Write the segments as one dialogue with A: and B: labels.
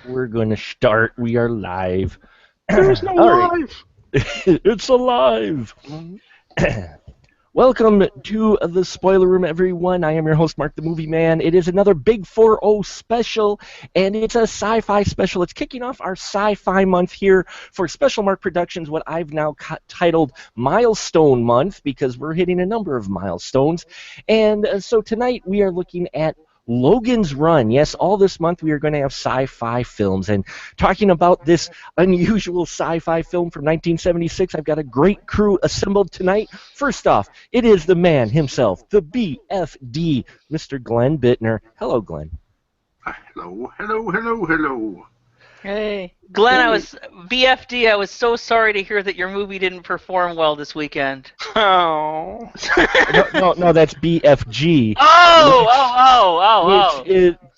A: We're going to start. We are live.
B: There's no
A: All right.
B: live.
A: It's alive. Welcome to the Spoiler Room, everyone. I am your host, Mark the Movie Man. It is another Big 4-0 special, and it's a sci-fi special. It's kicking off our sci-fi month here for Special Mark Productions, what I've now titled Milestone Month, because we're hitting a number of milestones. And so tonight we are looking at Logan's Run. Yes, all this month we are going to have sci-fi films. And talking about this unusual sci-fi film from 1976, I've got a great crew assembled tonight. First off, it is the man himself, the BFD, Mr. Glenn Bittner. Hello, Glenn.
B: Hello.
C: Hey. Glenn, BFD, I was so sorry to hear that your movie didn't perform well this weekend.
B: Oh.
A: No, that's BFG.
C: Oh.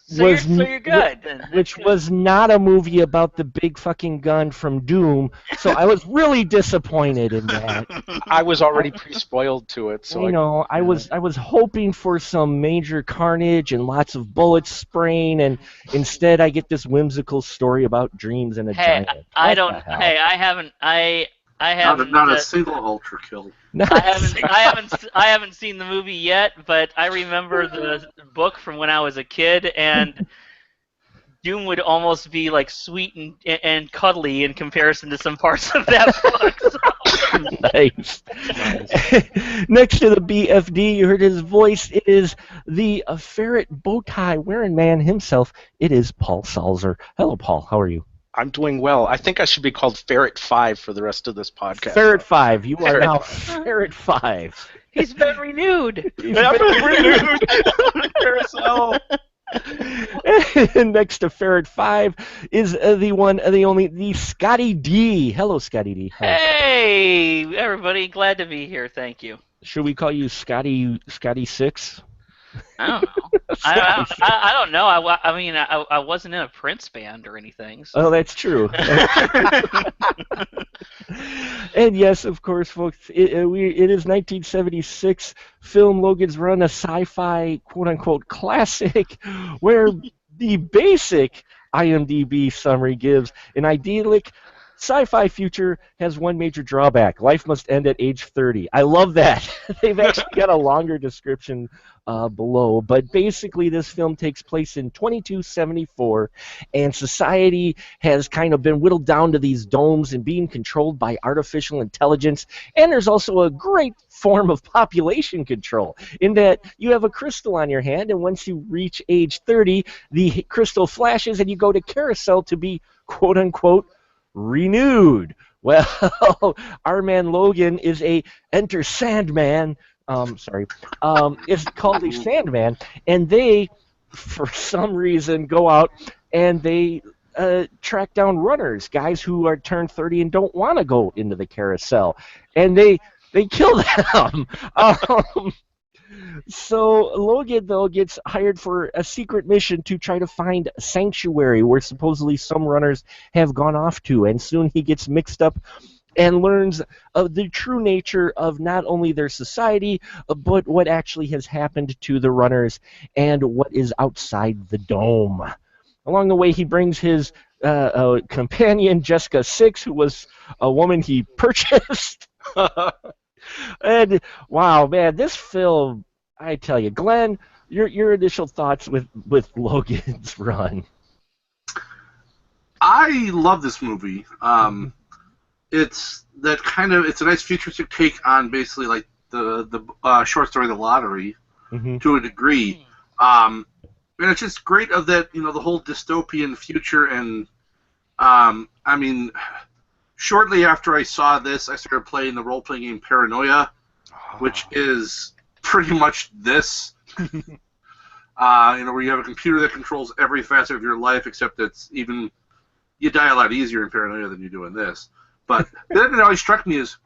C: So you're good.
A: Which was not a movie about the big fucking gun from Doom, so I was really disappointed in that.
B: I was already pre-spoiled to it, so
A: I was hoping for some major carnage and lots of bullets spraying, and instead I get this whimsical story about dreams and a giant.
C: I haven't.
B: Not a single ultra kill.
C: I haven't seen the movie yet, but I remember the book from when I was a kid, and Doom would almost be like sweet and cuddly in comparison to some parts of that book. So.
A: Nice. Next to the BFD, you heard his voice. It is the ferret bow tie wearing man himself. It is Paul Salzer. Hello, Paul. How are you?
B: I'm doing well. I think I should be called Ferret 5 for the rest of this podcast.
A: Ferret 5. You are now Ferret 5.
C: He's been renewed.
B: Carousel.
A: And next to Ferret 5 is the one, the only, the Scotty D. Hello, Scotty D. Hi.
C: Hey, everybody. Glad to be here. Thank you.
A: Should we call you Scotty 6?
C: I don't know. I don't know. I mean, I wasn't in a Prince band or anything. So.
A: Oh, that's true. And yes, of course, folks, it is 1976 film Logan's Run, a sci-fi quote-unquote classic, where the basic IMDb summary gives an idyllic sci-fi future has one major drawback. Life must end at age 30. I love that. They've actually got a longer description below. But basically, this film takes place in 2274, and society has kind of been whittled down to these domes and being controlled by artificial intelligence. And there's also a great form of population control in that you have a crystal on your hand, and once you reach age 30, the crystal flashes, and you go to carousel to be, quote-unquote, renewed. Well, our man Logan is a Enter Sandman. Is called a Sandman, and they, for some reason, go out and they track down runners, guys who are turned 30 and don't want to go into the carousel, and they kill them. So Logan, though, gets hired for a secret mission to try to find a sanctuary where supposedly some runners have gone off to, and soon he gets mixed up and learns of the true nature of not only their society, but what actually has happened to the runners and what is outside the dome. Along the way, he brings his companion, Jessica 6, who was a woman he purchased. And, wow, man, this film... I tell you, Glenn, your initial thoughts with Logan's Run.
D: I love this movie. It's a nice futuristic take on basically like the short story The Lottery to a degree. And it's just great of that, the whole dystopian future. And I mean, shortly after I saw this, I started playing the role-playing game Paranoia, which is pretty much this, where you have a computer that controls every facet of your life, except you die a lot easier in Paranoia than you do in this. But then it always struck me as,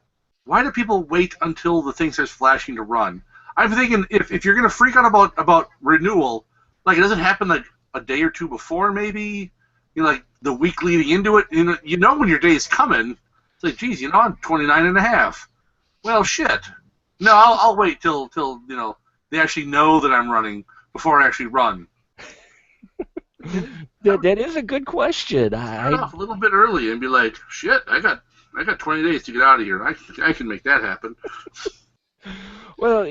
D: why do people wait until the thing says flashing to run? I'm thinking if you're gonna freak out about renewal, like it doesn't happen like a day or two before, maybe, like the week leading into it, you know when your day is coming. It's like, geez, I'm 29 and a half. Well, shit. No, I'll wait till they actually know that I'm running before I actually run.
A: That is a good question.
D: Start off a little bit early and be like, shit, I got 20 days to get out of here. I can make that happen.
A: Well,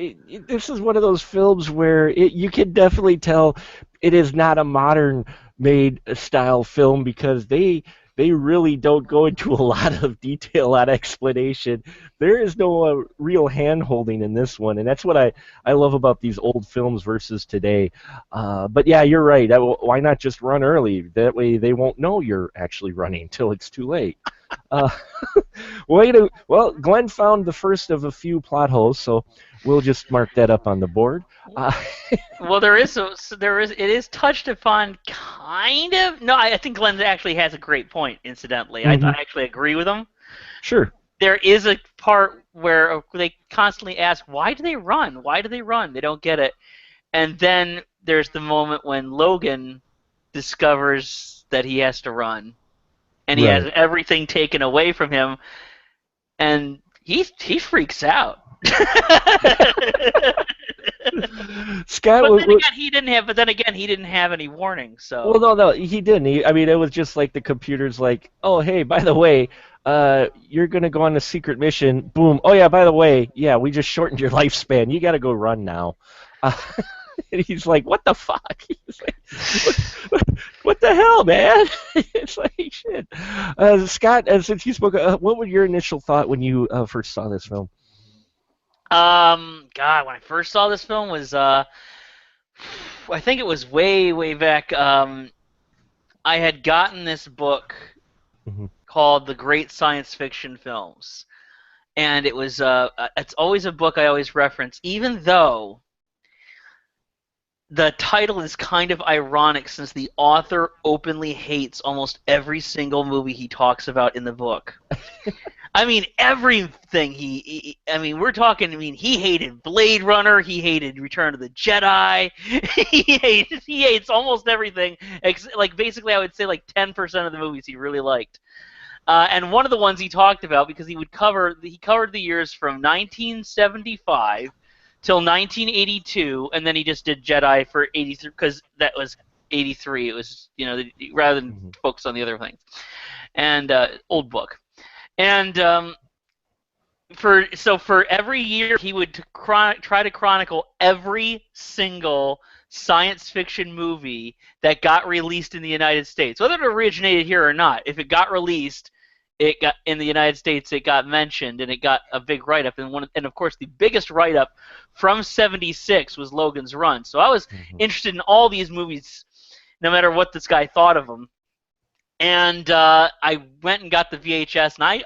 A: this is one of those films where you can definitely tell it is not a modern made style film because they really don't go into a lot of detail on explanation. There is no real hand holding in this one, and that's what I love about these old films versus today. But yeah, you're right. Why not just run early? That way they won't know you're actually running till it's too late. Uh, well, Glenn found the first of a few plot holes, so we'll just mark that up on the board.
C: Well, it is touched upon, kind of. No, I think Glenn actually has a great point. Incidentally, I actually agree with him.
A: Sure.
C: There is a part where they constantly ask, "Why do they run? Why do they run?" They don't get it, and then there's the moment when Logan discovers that he has to run, and he has everything taken away from him, and he freaks out.
A: Scott,
C: But then again, he didn't have any warning. So.
A: Well, no, he didn't. I mean, it was just like the computer's like, oh, hey, by the way, you're gonna go on a secret mission. Boom. Oh yeah, by the way, yeah, we just shortened your lifespan. You got to go run now. And he's like, what the fuck? He's like, what the hell, man? It's like shit. Scott, since you spoke, what was your initial thought when you first saw this film?
C: God, when I first saw this film was, I think it was way, way back. I had gotten this book called The Great Science Fiction Films, and it was, it's always a book I always reference, even though the title is kind of ironic since the author openly hates almost every single movie he talks about in the book. I mean, everything we're talking, he hated Blade Runner, he hated Return of the Jedi, he hates almost everything, like, basically I would say like 10% of the movies he really liked. And one of the ones he talked about, because he covered the years from 1975 till 1982, and then he just did Jedi for 83, because that was 83, it was, rather than focus on the other things. And, old book. And for every year he would try to chronicle every single science fiction movie that got released in the United States, whether it originated here or not. If it got released, it got in the United States, it got mentioned, and it got a big write-up. And of course, the biggest write-up from '76 was Logan's Run. So I was interested in all these movies, no matter what this guy thought of them. And I went and got the VHS, and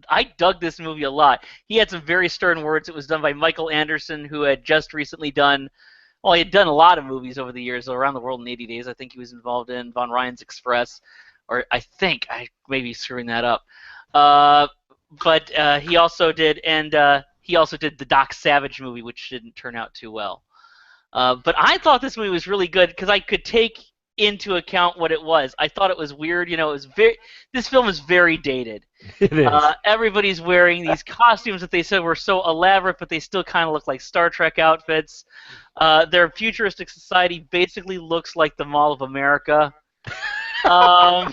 C: I dug this movie a lot. He had some very stern words. It was done by Michael Anderson, who had just recently done, well, he had done a lot of movies over the years, Around the World in 80 Days. I think he was involved in Von Ryan's Express, or I may be screwing that up. But he also did the Doc Savage movie, which didn't turn out too well. But I thought this movie was really good because I could take into account what it was. I thought it was weird. This film is very dated.
A: It is.
C: Everybody's wearing these costumes that they said were so elaborate, but they still kind of look like Star Trek outfits. Their futuristic society basically looks like the Mall of America. It's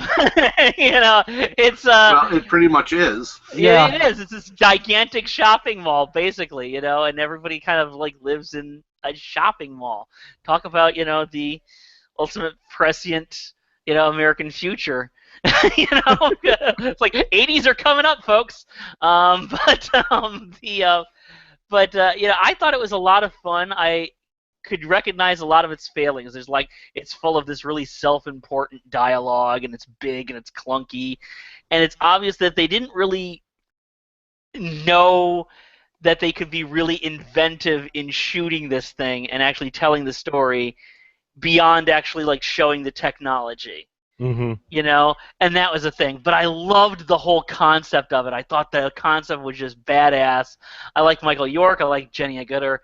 D: well, it pretty much is.
C: Yeah, it is. It's this gigantic shopping mall, basically, and everybody kind of like lives in a shopping mall. Talk about, the ultimate prescient, American future. It's like 80s are coming up, folks. I thought it was a lot of fun. I could recognize a lot of its failings. It's full of this really self-important dialogue, and it's big and it's clunky, and it's obvious that they didn't really know that they could be really inventive in shooting this thing and actually telling the story beyond actually like showing the technology. And that was a thing. But I loved the whole concept of it. I thought the concept was just badass. I liked Michael York. I liked Jenny Agutter.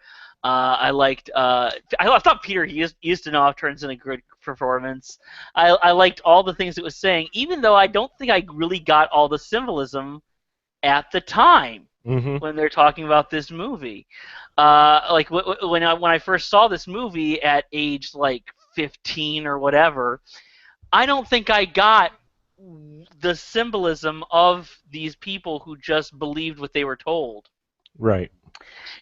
C: I thought Peter Ustinov turns in a good performance. I liked all the things it was saying, even though I don't think I really got all the symbolism at the time when they're talking about this movie. When I first saw this movie at age like 15 or whatever, I don't think I got the symbolism of these people who just believed what they were told.
A: Right.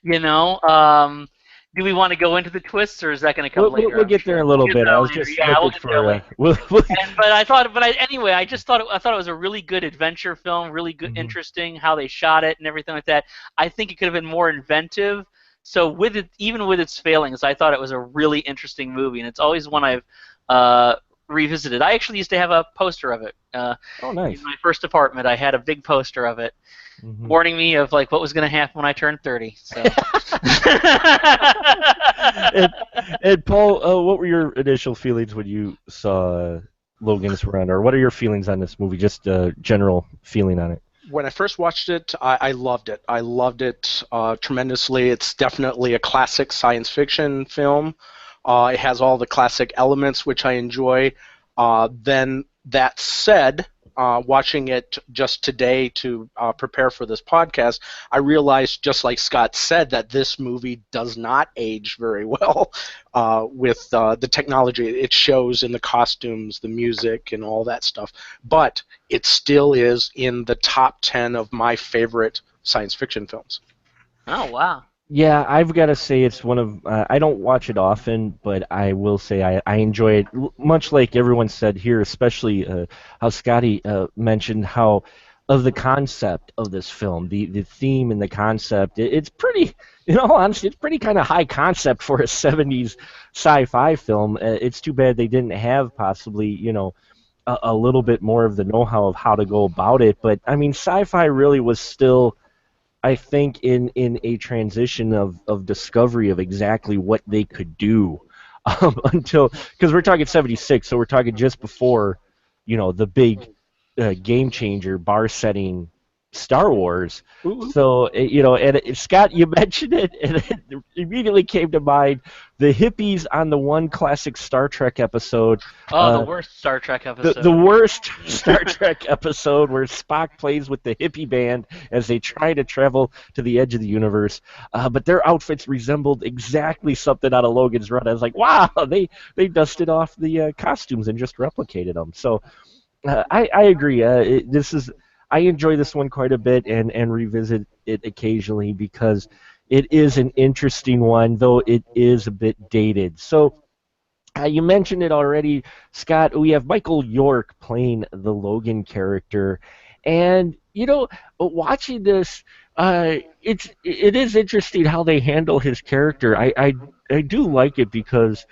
C: You know, do we want to go into the twists, or is that going to come later?
A: We'll get there in a little
C: We'll get
A: bit.
C: there
A: I was
C: later.
A: just
C: Yeah, we'll
A: looking
C: get there
A: for.
C: later. Anyway, I just thought it was a really good adventure film, really good, interesting how they shot it and everything like that. I think it could have been more inventive. So with it, even with its failings, I thought it was a really interesting movie, and it's always one I've revisited. I actually used to have a poster of it.
A: Oh, nice.
C: In my first apartment, I had a big poster of it, warning me of like what was going to happen when I turned 30. So.
A: and Paul, what were your initial feelings when you saw Logan's Run, or what are your feelings on this movie? Just a general feeling on it.
B: When I first watched it, I loved it. I loved it tremendously. It's definitely a classic science fiction film. It has all the classic elements, which I enjoy. Then that said, watching it just today to prepare for this podcast, I realized, just like Scott said, that this movie does not age very well with the technology it shows in the costumes, the music, and all that stuff. But it still is in the top 10 of my favorite science fiction films.
C: Oh, wow.
A: Yeah, I've got to say it's one of. I don't watch it often, but I will say I enjoy it. Much like everyone said here, especially how Scotty mentioned how of the concept of this film, the theme and the concept. It's pretty, in all honesty, it's pretty kind of high concept for a '70s sci-fi film. It's too bad they didn't have possibly, a little bit more of the know-how of how to go about it. But I mean, sci-fi really was still, I think, in a transition of discovery of exactly what they could do until, because we're talking 76, so we're talking just before, the big game changer, bar-setting Star Wars. So, and Scott, you mentioned it, and it immediately came to mind the hippies on the one classic Star Trek episode.
C: Oh, the worst Star Trek episode.
A: The worst Star Trek episode where Spock plays with the hippie band as they try to travel to the edge of the universe. But their outfits resembled exactly something out of Logan's Run. I was like, wow, they dusted off the costumes and just replicated them. So I agree. I enjoy this one quite a bit and revisit it occasionally because it is an interesting one, though it is a bit dated. So you mentioned it already, Scott. We have Michael York playing the Logan character, and watching this, it is interesting how they handle his character. I do like it because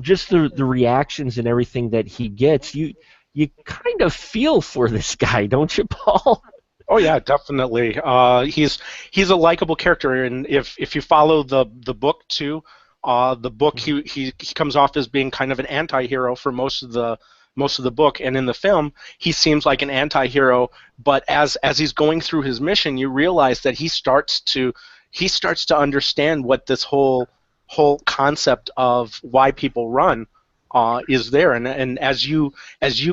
A: just the reactions and everything that he gets, you kind of feel for this guy, don't you, Paul?
B: Oh yeah, definitely. He's a likable character, and if you follow the book too, the book he comes off as being kind of an anti-hero for most of the book, and in the film he seems like an anti-hero. But as he's going through his mission, you realize that he starts to understand what this whole concept of why people run is there, and as you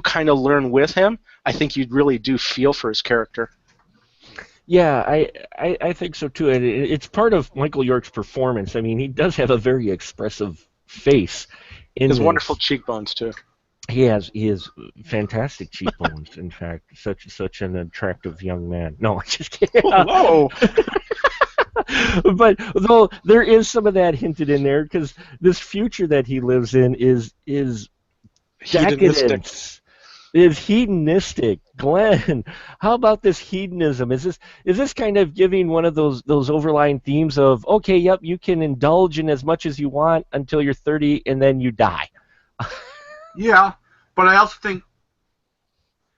B: kind of learn with him, I think you really do feel for his character.
A: Yeah, I think so too, and it's part of Michael York's performance. I mean, he does have a very expressive face.
B: His wonderful cheekbones too.
A: He has fantastic cheekbones. In fact, such an attractive young man. No, just kidding.
B: Whoa.
A: But though there is some of that hinted in there, because this future that he lives in is decadence, is hedonistic. Glenn, how about this hedonism? Is this kind of giving one of those overlying themes of, okay, yep, you can indulge in as much as you want until you're 30 and then you die?
D: Yeah, but I also think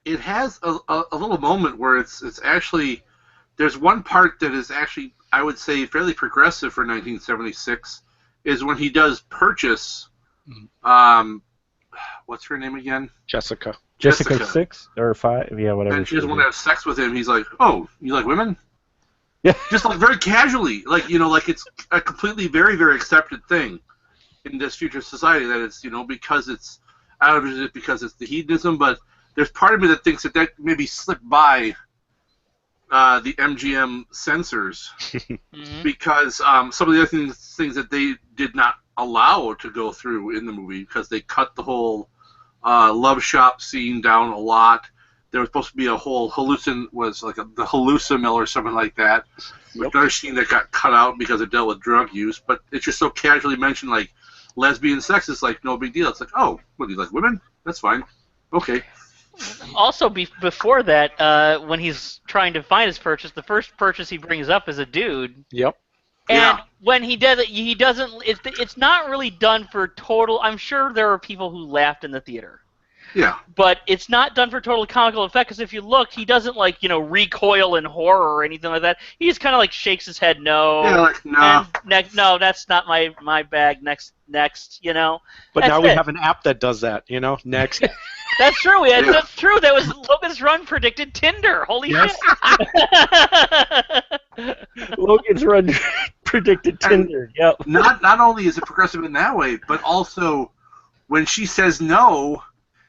D: it has a little moment where it's actually, there's one part that is actually, I would say, fairly progressive for 1976, is when he does purchase, what's her name again?
B: Jessica
A: 6 or 5, yeah, whatever.
D: And she doesn't want to have sex with him. He's like, "Oh, you like women?"
A: Yeah.
D: Just like very casually, like it's a completely very, very accepted thing in this future society, that it's because it's, I don't know if it's because it's the hedonism, but there's part of me that thinks that maybe slipped by the MGM censors because some of the other things that they did not allow to go through in the movie, because they cut the whole love shop scene down a lot. There was supposed to be a whole the hallucimill or something like that.
B: Yep.
D: Another scene that got cut out because it dealt with drug use, but it's just so casually mentioned, like lesbian sex is like no big deal. It's like, oh, what do you like women? That's fine. Okay.
C: Also, before that, when he's trying to find his purchase, the first purchase he brings up is a dude.
B: Yep.
C: And
D: Yeah.
C: when he does it, he doesn't. It's not really done for total. I'm sure there are people who laughed in the theater,
D: Yeah.
C: but it's not done for total comical effect. Because if you look, he doesn't recoil in horror or anything like that. He just kind of like shakes his head no.
D: Yeah, like, nah.
C: And no, that's not my bag. Next.
B: But
C: That's
B: now we
C: it.
B: have an app that does that. Next.
C: That's true.
D: Yeah.
C: That's true. That was Logan's Run predicted Tinder. Holy
B: Yes.
C: shit.
A: Logan's Run predicted Tinder. Yep.
D: Not only is it progressive in that way, but also when she says no,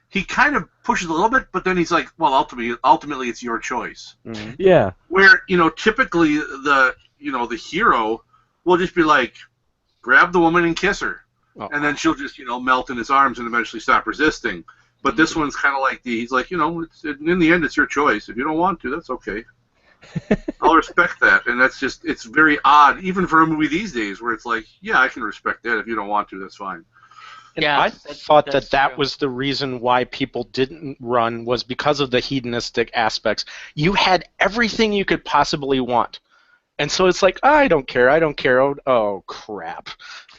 D: he kind of pushes a little bit, but then he's like, well, ultimately it's your choice.
B: Mhm.
A: Yeah.
D: Where, typically the hero will just be like, grab the woman and kiss her.
B: Oh.
D: And then she'll just, melt in his arms and eventually stop resisting. But this one's kind of like he's like, in the end, it's your choice. If you don't want to, that's okay. I'll respect that. And it's very odd, even for a movie these days, where it's like, yeah, I can respect that. If you don't want to, that's fine.
B: And
C: Yeah,
B: I
C: that's
B: thought
C: true.
B: that was the reason why people didn't run, was because of the hedonistic aspects. You had everything you could possibly want. And so it's like, I don't care. Oh, crap.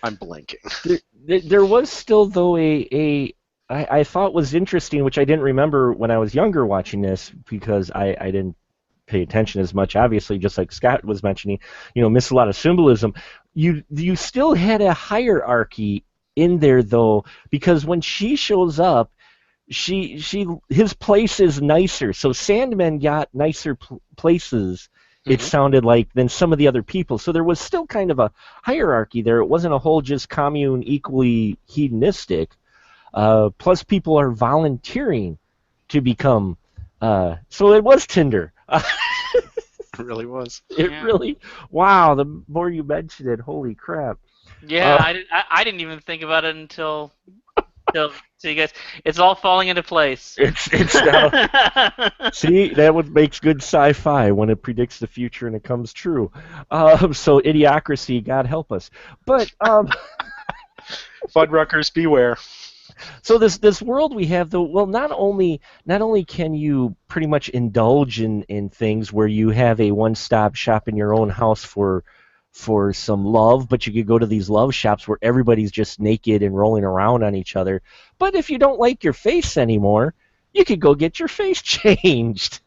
B: I'm blanking.
A: There was still, though, I thought was interesting, which I didn't remember when I was younger watching this, because I didn't pay attention as much, obviously, just like Scott was mentioning, missed a lot of symbolism. You still had a hierarchy in there, though, because when she shows up, his place is nicer. So Sandman got nicer places, it
B: Mhm.
A: sounded like, than some of the other people. So there was still kind of a hierarchy there. It wasn't a whole just commune equally hedonistic. Plus, people are volunteering to become. So it was Tinder.
B: It really was.
C: Yeah.
A: Really. Wow. The more you mention it, holy crap.
C: Yeah, I didn't even think about it until so you guys, it's all falling into place.
A: It's now. See, that what makes good sci-fi, when it predicts the future and it comes true. So idiocracy, God help us. But
B: Fuddruckers, beware.
A: so this world we have, though, well, not only can you pretty much indulge in things where you have a one-stop shop in your own house for some love, but you could go to these love shops where everybody's just naked and rolling around on each other. But if you don't like your face anymore, you could go get your face changed.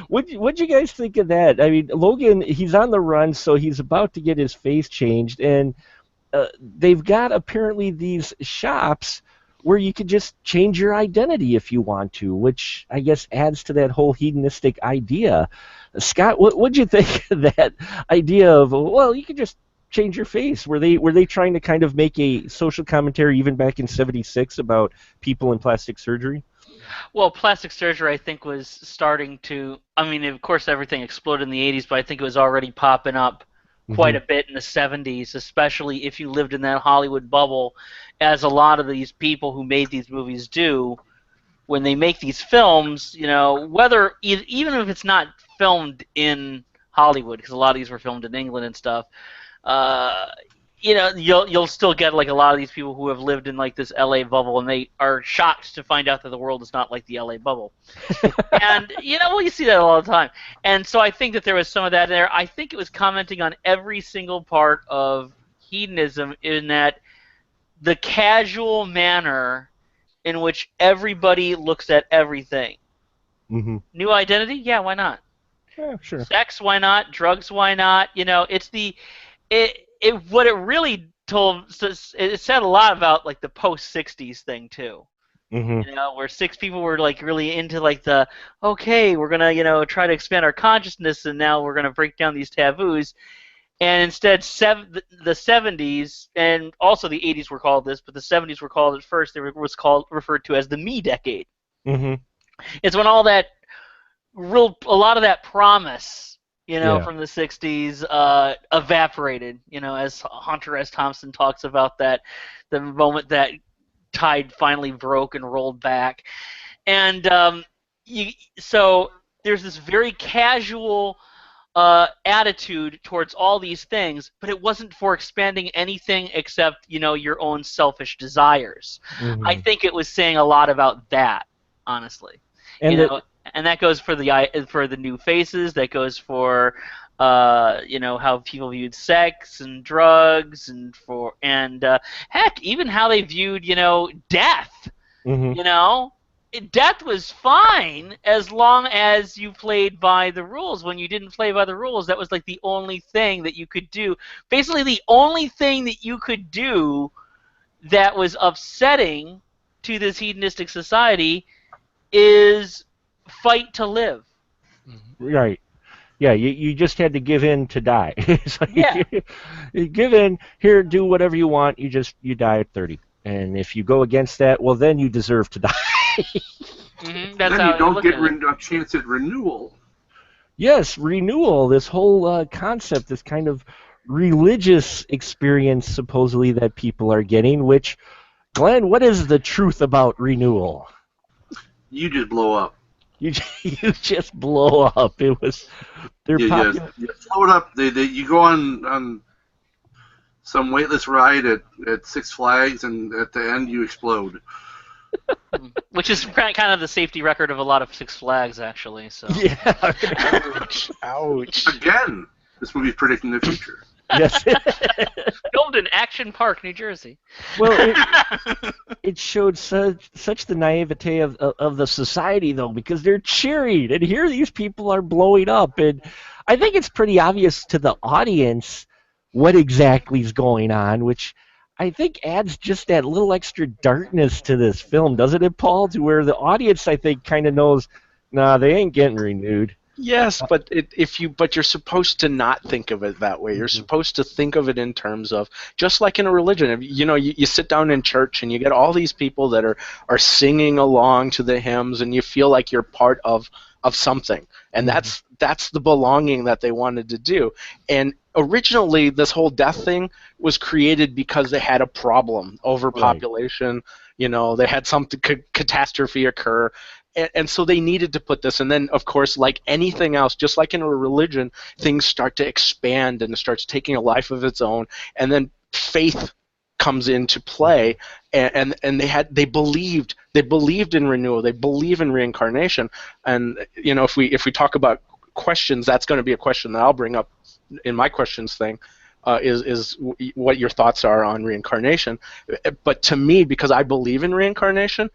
A: What'd you guys think of that? I mean, Logan, he's on the run, so he's about to get his face changed, and they've got apparently these shops where you could just change your identity if you want to, which I guess adds to that whole hedonistic idea. Scott, what'd you think of that idea of, well, you could just change your face? Were they trying to kind of make a social commentary even back in '76 about people in plastic surgery?
C: Well, plastic surgery, I think, was starting to. I mean, of course, everything exploded in the '80s, but I think it was already popping up quite a bit in the '70s, especially if you lived in that Hollywood bubble, as a lot of these people who made these movies do. When they make these films, whether even if it's not filmed in Hollywood, because a lot of these were filmed in England and stuff, you'll still get like a lot of these people who have lived in like this LA bubble, and they are shocked to find out that the world is not like the LA bubble. And you see that all the time. And so I think that there was some of that in there. I think it was commenting on every single part of hedonism, in that the casual manner in which everybody looks at everything.
A: Mm-hmm.
C: New identity? Yeah, why not?
A: Yeah, sure.
C: Sex? Why not? Drugs? Why not? What it really told. It said a lot about like the post '60s thing too.
A: Mm-hmm.
C: Where six people were like really into like the, okay, we're gonna try to expand our consciousness, and now we're gonna break down these taboos. And instead, the '70s and also the '80s were called this, but the '70s were called at first. They was referred to as the Me Decade.
A: Mm-hmm.
C: It's when a lot of that promise,
A: Yeah.
C: from the '60s evaporated. As Hunter S. Thompson talks about that, the moment that tide finally broke and rolled back. And so there's this very casual attitude towards all these things, but it wasn't for expanding anything except, your own selfish desires.
A: Mhm.
C: I think it was saying a lot about that, honestly.
A: And
C: And that goes for the new faces. That goes for how people viewed sex and drugs, and heck, even how they viewed death.
A: mhm.
C: Death was fine as long as you played by the rules. When you didn't play by the rules, that was like the only thing that you could do. Basically, the only thing that you could do that was upsetting to this hedonistic society is fight to live.
A: Right. Yeah, you just had to give in to die. It's like,
C: Yeah.
A: you give in, here, do whatever you want, you die at 30. And if you go against that, well, then you deserve to die.
C: That's
D: Then
C: how
D: you don't
C: look
D: get
C: at it.
D: a chance at renewal.
A: Yes, renewal, this whole concept, this kind of religious experience, supposedly, that people are getting, which, Glenn, what is the truth about renewal?
D: You just blow up.
A: You just blow up. It was they're popular.
D: You float up. You go on some weightless ride at Six Flags, and at the end you explode.
C: Which is kind of the safety record of a lot of Six Flags, actually. So.
A: Yeah.
B: Ouch.
D: Again, this movie's predicting the future.
A: Yes.
C: Filmed in Action Park, New Jersey.
A: Well, it showed such the naivete of the society, though, because they're cheering, and here these people are blowing up, and I think it's pretty obvious to the audience what exactly is going on, which I think adds just that little extra darkness to this film, doesn't it, Paul? To where the audience, I think, kind of knows, nah, they ain't getting renewed.
B: Yes, but you're supposed to not think of it that way. You're supposed to think of it in terms of, just like in a religion. You sit down in church and you get all these people that are singing along to the hymns, and you feel like you're part of something, and that's the belonging that they wanted to do. And originally, this whole death thing was created because they had a problem, overpopulation. Right. They had some catastrophe occur. And so they needed to put this, and then, of course, like anything else, just like in a religion, things start to expand and it starts taking a life of its own, and then faith comes into play, and they believed in renewal, they believe in reincarnation, and if we talk about questions, that's going to be a question that I'll bring up in my questions thing. Is what your thoughts are on reincarnation. But to me, because I believe in reincarnation,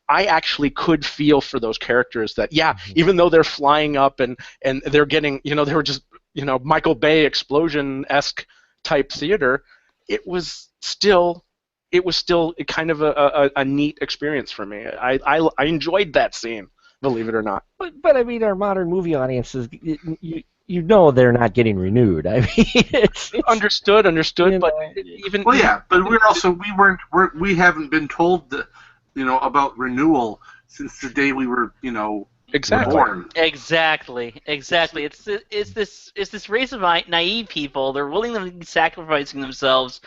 B: I actually could feel for those characters that, even though they're flying up and they're getting, they were just, Michael Bay explosion-esque type theater, it was still kind of a neat experience for me. I enjoyed that scene, believe it or not.
A: But I mean, our modern movie audiences, they're not getting renewed. I mean, it's
B: understood, but even
D: but we haven't been told that, about renewal since the day we were,
B: exactly
D: born.
C: Exactly. It's this race of naive people. They're willingly sacrificing themselves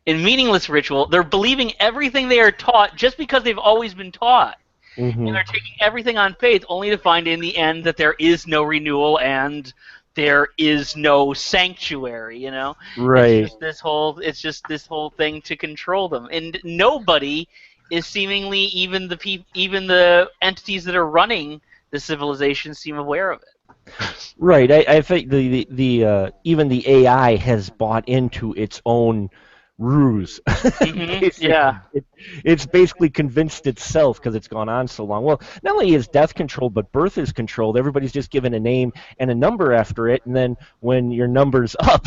C: in meaningless ritual. They're believing everything they are taught just because they've always been taught.
A: Mm-hmm.
C: And they're taking everything on faith, only to find in the end that there is no renewal and there is no sanctuary.
A: Right.
C: It's just this whole thing to control them, and nobody is seemingly, even the entities that are running the civilization, seem aware of it.
A: Right. I think the even the AI has bought into its own ruse.
C: Yeah.
A: It's basically convinced itself because it's gone on so long. Well, not only is death controlled, but birth is controlled. Everybody's just given a name and a number after it, and then when your number's up,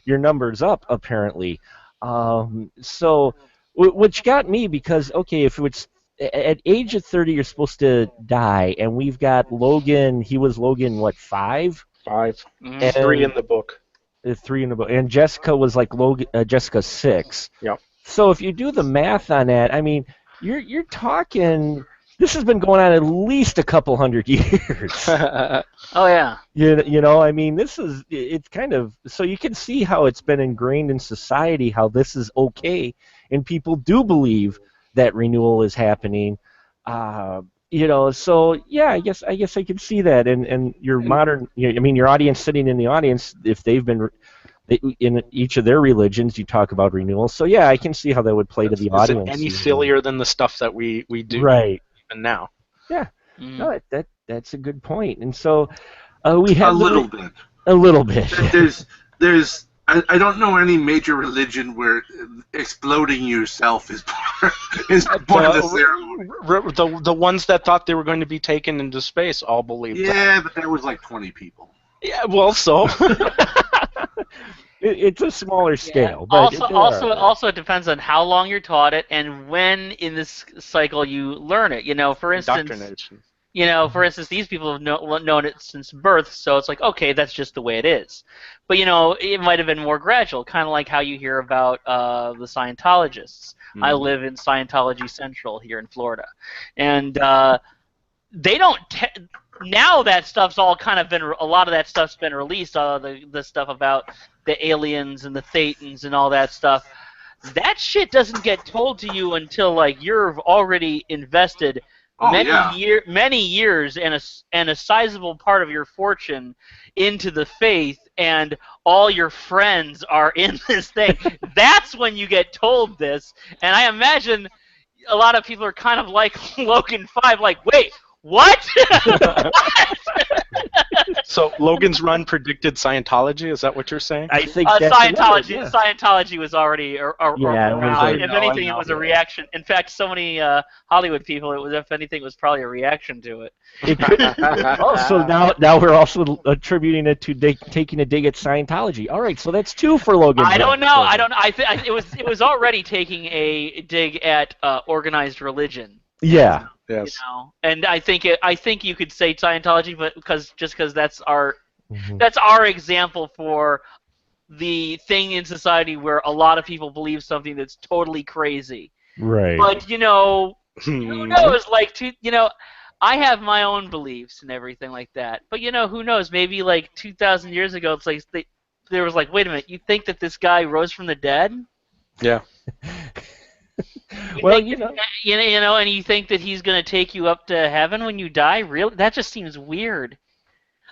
A: your number's up, apparently. So, which got me, because, okay, if it's at age of 30, you're supposed to die, and we've got Logan. He was Logan, what, 5?
B: 5.
A: And
B: 3 in the book.
A: 3 in the book, and Jessica was like Jessica 6.
B: Yep.
A: So if you do the math on that, I mean, you're talking. This has been going on at least a couple hundred years.
C: Oh yeah.
A: I mean, it's kind of, so you can see how it's been ingrained in society, how this is okay, and people do believe that renewal is happening. So yeah, I guess I can see that, and your modern, your audience sitting in the audience, if they've been in each of their religions, you talk about renewal. So yeah, I can see how that would play to the
B: Is
A: audience.
B: it any sillier than the stuff that we do
A: right
B: even now?
A: Yeah, no, that's a good point. And so we have
D: a little bit.
A: A little bit.
D: There's I don't know any major religion where exploding yourself is part of the ceremony.
B: The ones that thought they were going to be taken into space all believed that.
D: Yeah, but that was like 20 people.
B: Yeah, well, so
A: it's a smaller scale.
C: Yeah.
A: But
C: also, it depends on how long you're taught it and when in this cycle you learn it. For instance, these people have known it since birth, so it's like, okay, that's just the way it is. But it might have been more gradual, kind of like how you hear about the Scientologists. I live in Scientology Central here in Florida, and they don't. Now that stuff's all kind of been. A lot of that stuff's been released. The stuff about the aliens and the Thetans and all that stuff. That shit doesn't get told to you until like you're already invested many years and a sizable part of your fortune into the faith, and all your friends are in this thing. That's when you get told this, and I imagine a lot of people are kind of like Logan 5, like, wait, what?
B: So Logan's Run predicted Scientology? Is that what you're saying?
A: I think
C: Scientology was already around. If anything, it was a reaction. In fact, so many Hollywood people, if anything, it was probably a reaction to it.
A: So now we're also attributing it to taking a dig at Scientology. All right, so that's 2 for Logan.
C: I don't know. It was already taking a dig at organized religion.
A: Yeah.
B: Yes.
C: And I think you could say Scientology, but because that's our example for the thing in society where a lot of people believe something that's totally crazy.
A: Right.
C: But who knows? I have my own beliefs and everything like that. But who knows? Maybe like 2,000 years ago, it's like there was like, wait a minute, you think that this guy rose from the dead?
B: Yeah.
C: Well, and you think that he's going to take you up to heaven when you die? Really? That just seems weird.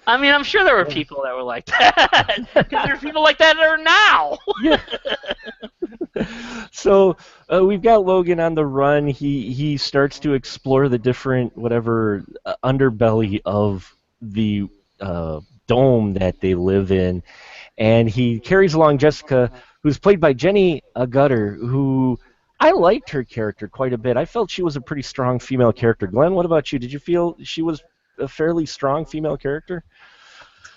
C: I mean, I'm sure there were people that were like that. Because there are people like that are now.
A: So we've got Logan on the run. He starts to explore the different underbelly of the dome that they live in, and he carries along Jessica, who's played by Jenny Agutter, who I liked her character quite a bit. I felt she was a pretty strong female character. Glenn, what about you? Did you feel she was a fairly strong female character?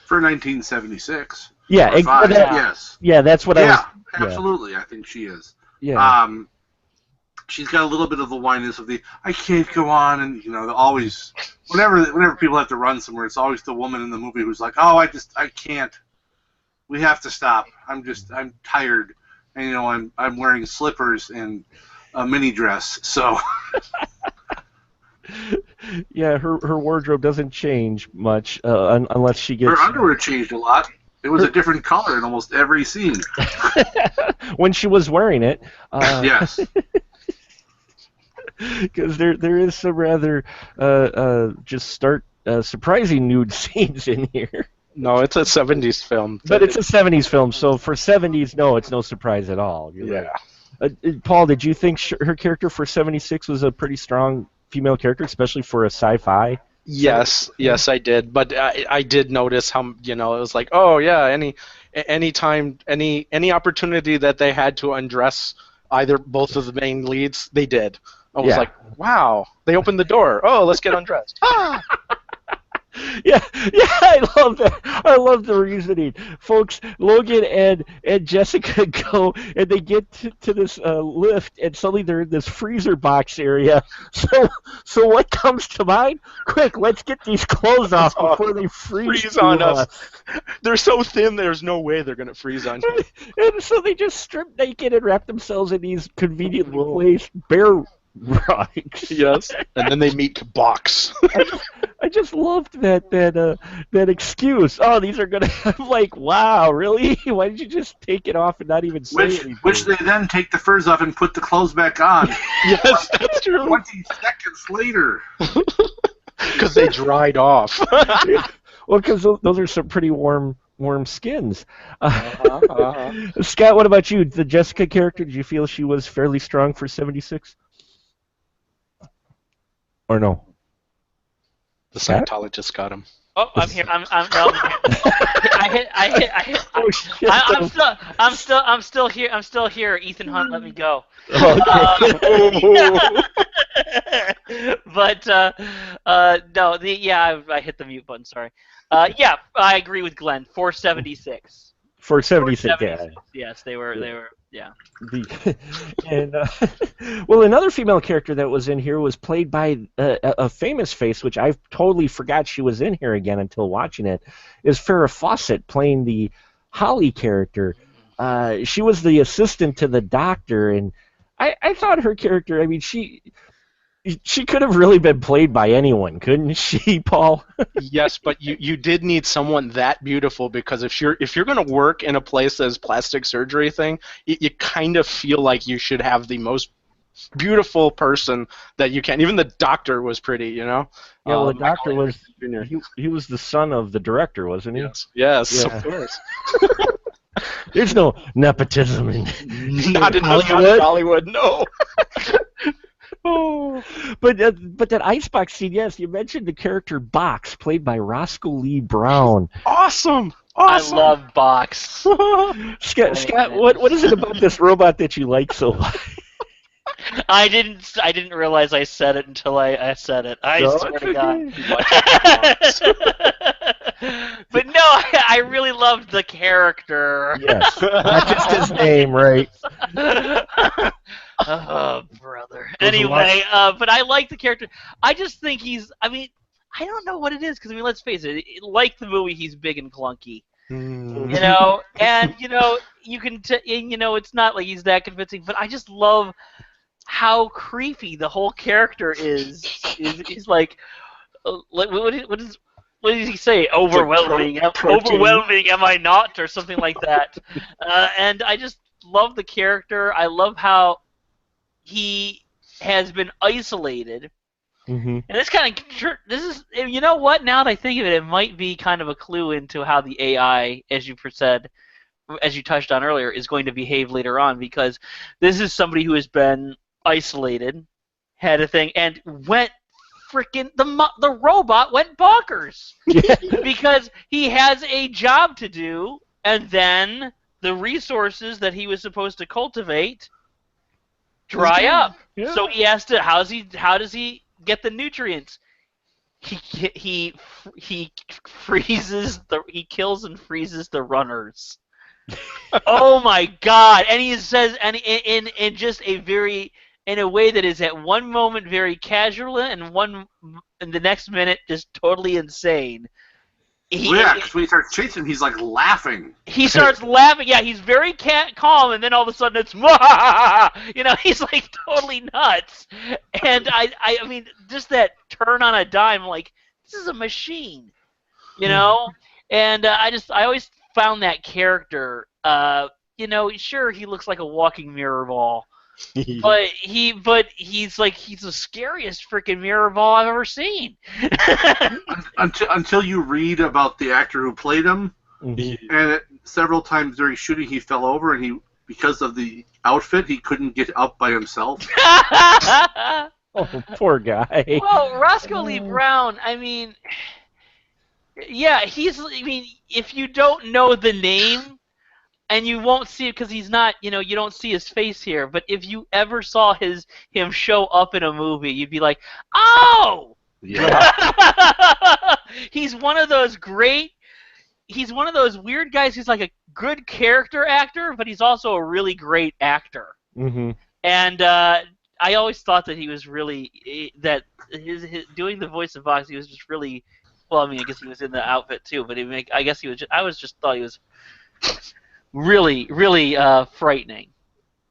D: For 1976.
A: Yeah,
D: yes.
A: Yeah, that's what I was...
D: Absolutely. I think she is.
A: Yeah.
D: She's got a little bit of the whininess of the, I can't go on, and, always, whenever people have to run somewhere, it's always the woman in the movie who's like, oh, I can't. We have to stop. I'm tired. And I'm wearing slippers and a mini dress, so.
A: Yeah, her wardrobe doesn't change much unless she gets.
D: Her underwear changed a lot. It was a different color in almost every scene.
A: When she was wearing it.
D: Yes.
A: Because there is some rather surprising nude scenes in here.
B: No, it's a 70s film.
A: But it's a 70s film, so for 70s, no, it's no surprise at all.
B: Yeah.
A: Right. Paul, did you think her character for 76 was a pretty strong female character, especially for a sci-fi?
B: Yes, I did. But I did notice how, it was like, oh, yeah, any opportunity that they had to undress both of the main leads, they did. I was like, wow, they opened the door. Oh, let's get undressed. Ah!
A: Yeah, I love that. I love the reasoning, folks. Logan and Jessica go, and they get to this lift, and suddenly they're in this freezer box area. So what comes to mind? Quick, let's get these clothes off before they freeze
B: on us. They're so thin, there's no way they're gonna freeze on you.
A: And so they just strip naked and wrap themselves in these conveniently placed bare Right.
B: Yes. And then they meet Box.
A: I just loved that excuse. Oh, these are gonna. I'm like, wow, really? Why did you just take it off and not even say anything?
D: Which they then take the furs off and put the clothes back on.
B: Yes, that's true.
D: 20 seconds later.
B: Because they dried off.
A: Well, because those are some pretty warm skins. Scott, what about you? The Jessica character, did you feel she was fairly strong for 76? Or no?
B: The Scientologist got him.
C: Oh, I'm here. I'm no. I hit.
A: Oh shit!
C: I'm still here. I'm still here. Ethan Hunt, let me go. But no, I hit the mute button. Sorry. Yeah, I agree with Glenn. 476.
A: For 76, yeah.
C: Yes, they were. Yeah.
A: And well, another female character that was in here was played by a famous face, which I totally forgot she was in here again until watching it, is Farrah Fawcett playing the Holly character. She was the assistant to the doctor, and I thought her character, I mean, she could have really been played by anyone, couldn't she, Paul?
B: Yes, but you did need someone that beautiful, because if you're going to work in a place that's plastic surgery thing, you kind of feel like you should have the most beautiful person that you can. Even the doctor was pretty, you know.
A: Yeah, well, the doctor
B: Michael
A: was
B: Jr.
A: he was the son of the director, wasn't he?
B: Yes,
A: Yeah.
B: of course.
A: There's no nepotism in
B: Not in Hollywood, no.
A: Oh, but that icebox scene, yes, you mentioned the character Box, played by Roscoe Lee Brown.
B: Awesome.
C: I love Box.
A: Scott, what is it about this robot that you like so much?
C: I didn't realize I said it until I said it. I swear to God. But no, I really loved the character.
A: Yes, not just his name, right?
C: Oh, brother. Anyway, but I like the character. I just think I mean, I don't know what it is, because, I mean, let's face it, like the movie, he's big and clunky. You know, and, you know, you can, you know, it's not like he's that convincing, but I just love how creepy the whole character is. He's like what does he say? Overwhelming, overwhelming, am I not, or something like that? And I just love the character. I love how he has been isolated.
A: Mm-hmm.
C: And this is, you know what? Now that I think of it, it might be kind of a clue into how the AI, as you touched on earlier, is going to behave later on, because this is somebody who has been isolated, had a thing, and went freaking the robot went bonkers because he has a job to do, and then the resources that he was supposed to cultivate dry up. Yeah. So he has to. How does he get the nutrients? He kills and freezes the runners. Oh my God! And he says, and in just a very, in a way that is at one moment very casual and in the next minute just totally insane.
D: Because when he starts chasing, he's like laughing.
C: He starts laughing. Yeah, he's very calm, and then all of a sudden it's you know, he's like totally nuts. And I mean, just that turn on a dime, like, this is a machine, you know. And I always found that character, you know, sure, he looks like a walking mirror ball. But he's the scariest freaking mirror ball I've ever seen.
D: until you read about the actor who played him, and several times during shooting he fell over, and because of the outfit he couldn't get up by himself.
A: Oh, poor guy.
C: Well, Roscoe Lee Brown, I mean, yeah, if you don't know the name. And you won't see it because he's not, you know, you don't see his face here. But if you ever saw him show up in a movie, you'd be like, oh! Yeah. He's one of those weird guys who's like a good character actor, but he's also a really great actor. Mm-hmm. And I always thought that he was really, that his doing the voice of Vox, he was just really, well, I mean, I guess he was in the outfit too, but I guess he was just, thought he was really, really frightening.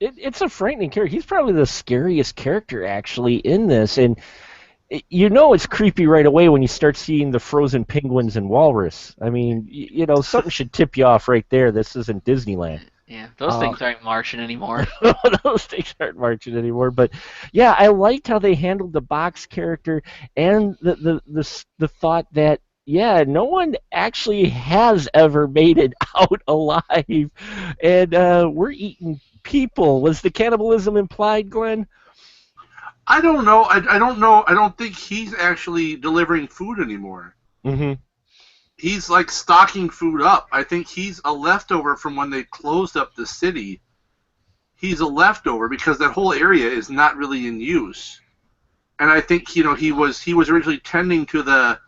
A: it's a frightening character. He's probably the scariest character actually in this, and you know it's creepy right away when you start seeing the frozen penguins and walrus. I mean, you know, something should tip you off right there. This isn't Disneyland.
C: Yeah, those things aren't Martian anymore.
A: Those things aren't marching anymore. But yeah, I liked how they handled the box character and the thought that yeah, no one actually has ever made it out alive, and we're eating people. Was the cannibalism implied, Glenn?
D: I don't know. I don't know. I don't think he's actually delivering food anymore.
A: Mm-hmm.
D: He's like stocking food up. I think he's a leftover from when they closed up the city. He's a leftover because that whole area is not really in use. And I think he was originally tending to the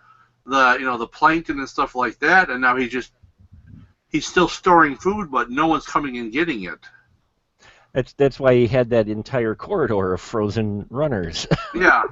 D: plankton and stuff like that, and now he's still storing food, but no one's coming and getting it.
A: That's why he had that entire corridor of frozen runners.
D: Yeah.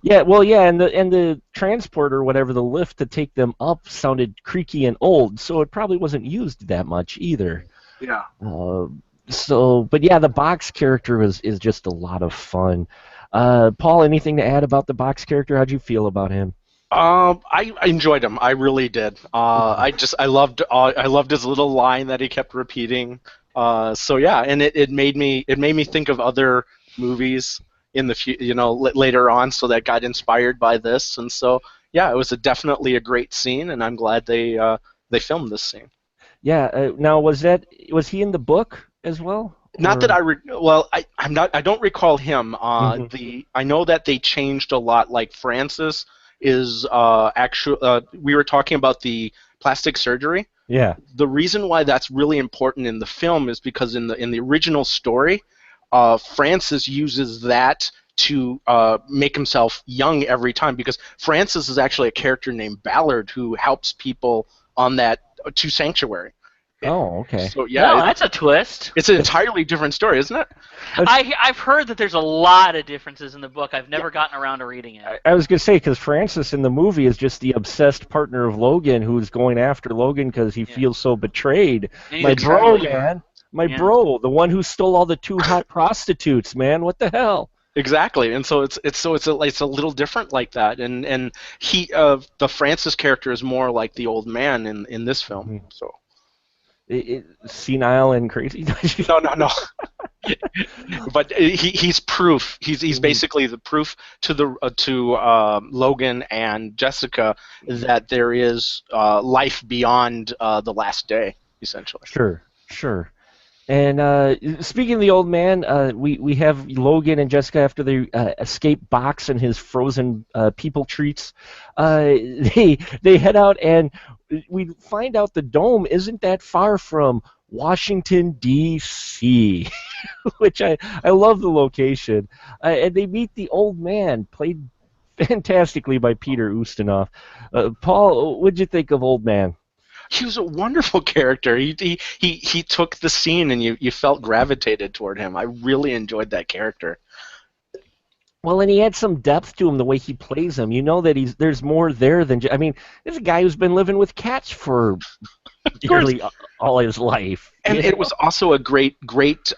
A: Yeah, well, yeah, and the transport or whatever, the lift to take them up sounded creaky and old, so it probably wasn't used that much either.
D: Yeah.
A: But yeah, the box character is just a lot of fun. Paul, anything to add about the box character? How'd you feel about him?
B: I enjoyed him. I really did. I loved his little line that he kept repeating. So yeah, and it made me think of other movies in the later on, so that got inspired by this, and so yeah, it was definitely a great scene, and I'm glad they filmed this scene.
A: Yeah. Now, was he in the book as well?
B: Not that I don't recall him. I know that they changed a lot. Like Francis is we were talking about the plastic surgery.
A: Yeah.
B: The reason why that's really important in the film is because in the original story, Francis uses that to make himself young every time, because Francis is actually a character named Ballard who helps people on that to Sanctuary.
A: Oh, okay.
B: So yeah,
C: No, that's a twist.
B: It's an entirely different story, isn't it?
C: I've heard that there's a lot of differences in the book. I've never gotten around to reading it.
A: I was going to say, because Francis in the movie is just the obsessed partner of Logan who's going after Logan because he feels so betrayed. My bro, man. My bro, the one who stole all the two hot prostitutes, man. What the hell?
B: Exactly, and so it's a little different like that, and he the Francis character is more like the old man in this film. Mm-hmm. So
A: senile and crazy.
B: No. But he's proof. He's basically the proof to Logan and Jessica that there is life beyond the last day, essentially.
A: Sure. And speaking of the old man, we have Logan and Jessica after they escape Box and his frozen people treats. They head out and we find out the dome isn't that far from Washington, D.C., which I love the location. And they meet the old man, played fantastically by Peter Ustinov. Paul, what'd you think of Old Man?
B: He was a wonderful character. He took the scene, and you felt gravitated toward him. I really enjoyed that character.
A: Well, and he had some depth to him the way he plays him. You know that there's more there than I mean, this is a guy who's been living with cats for nearly all his life.
B: And it was also a great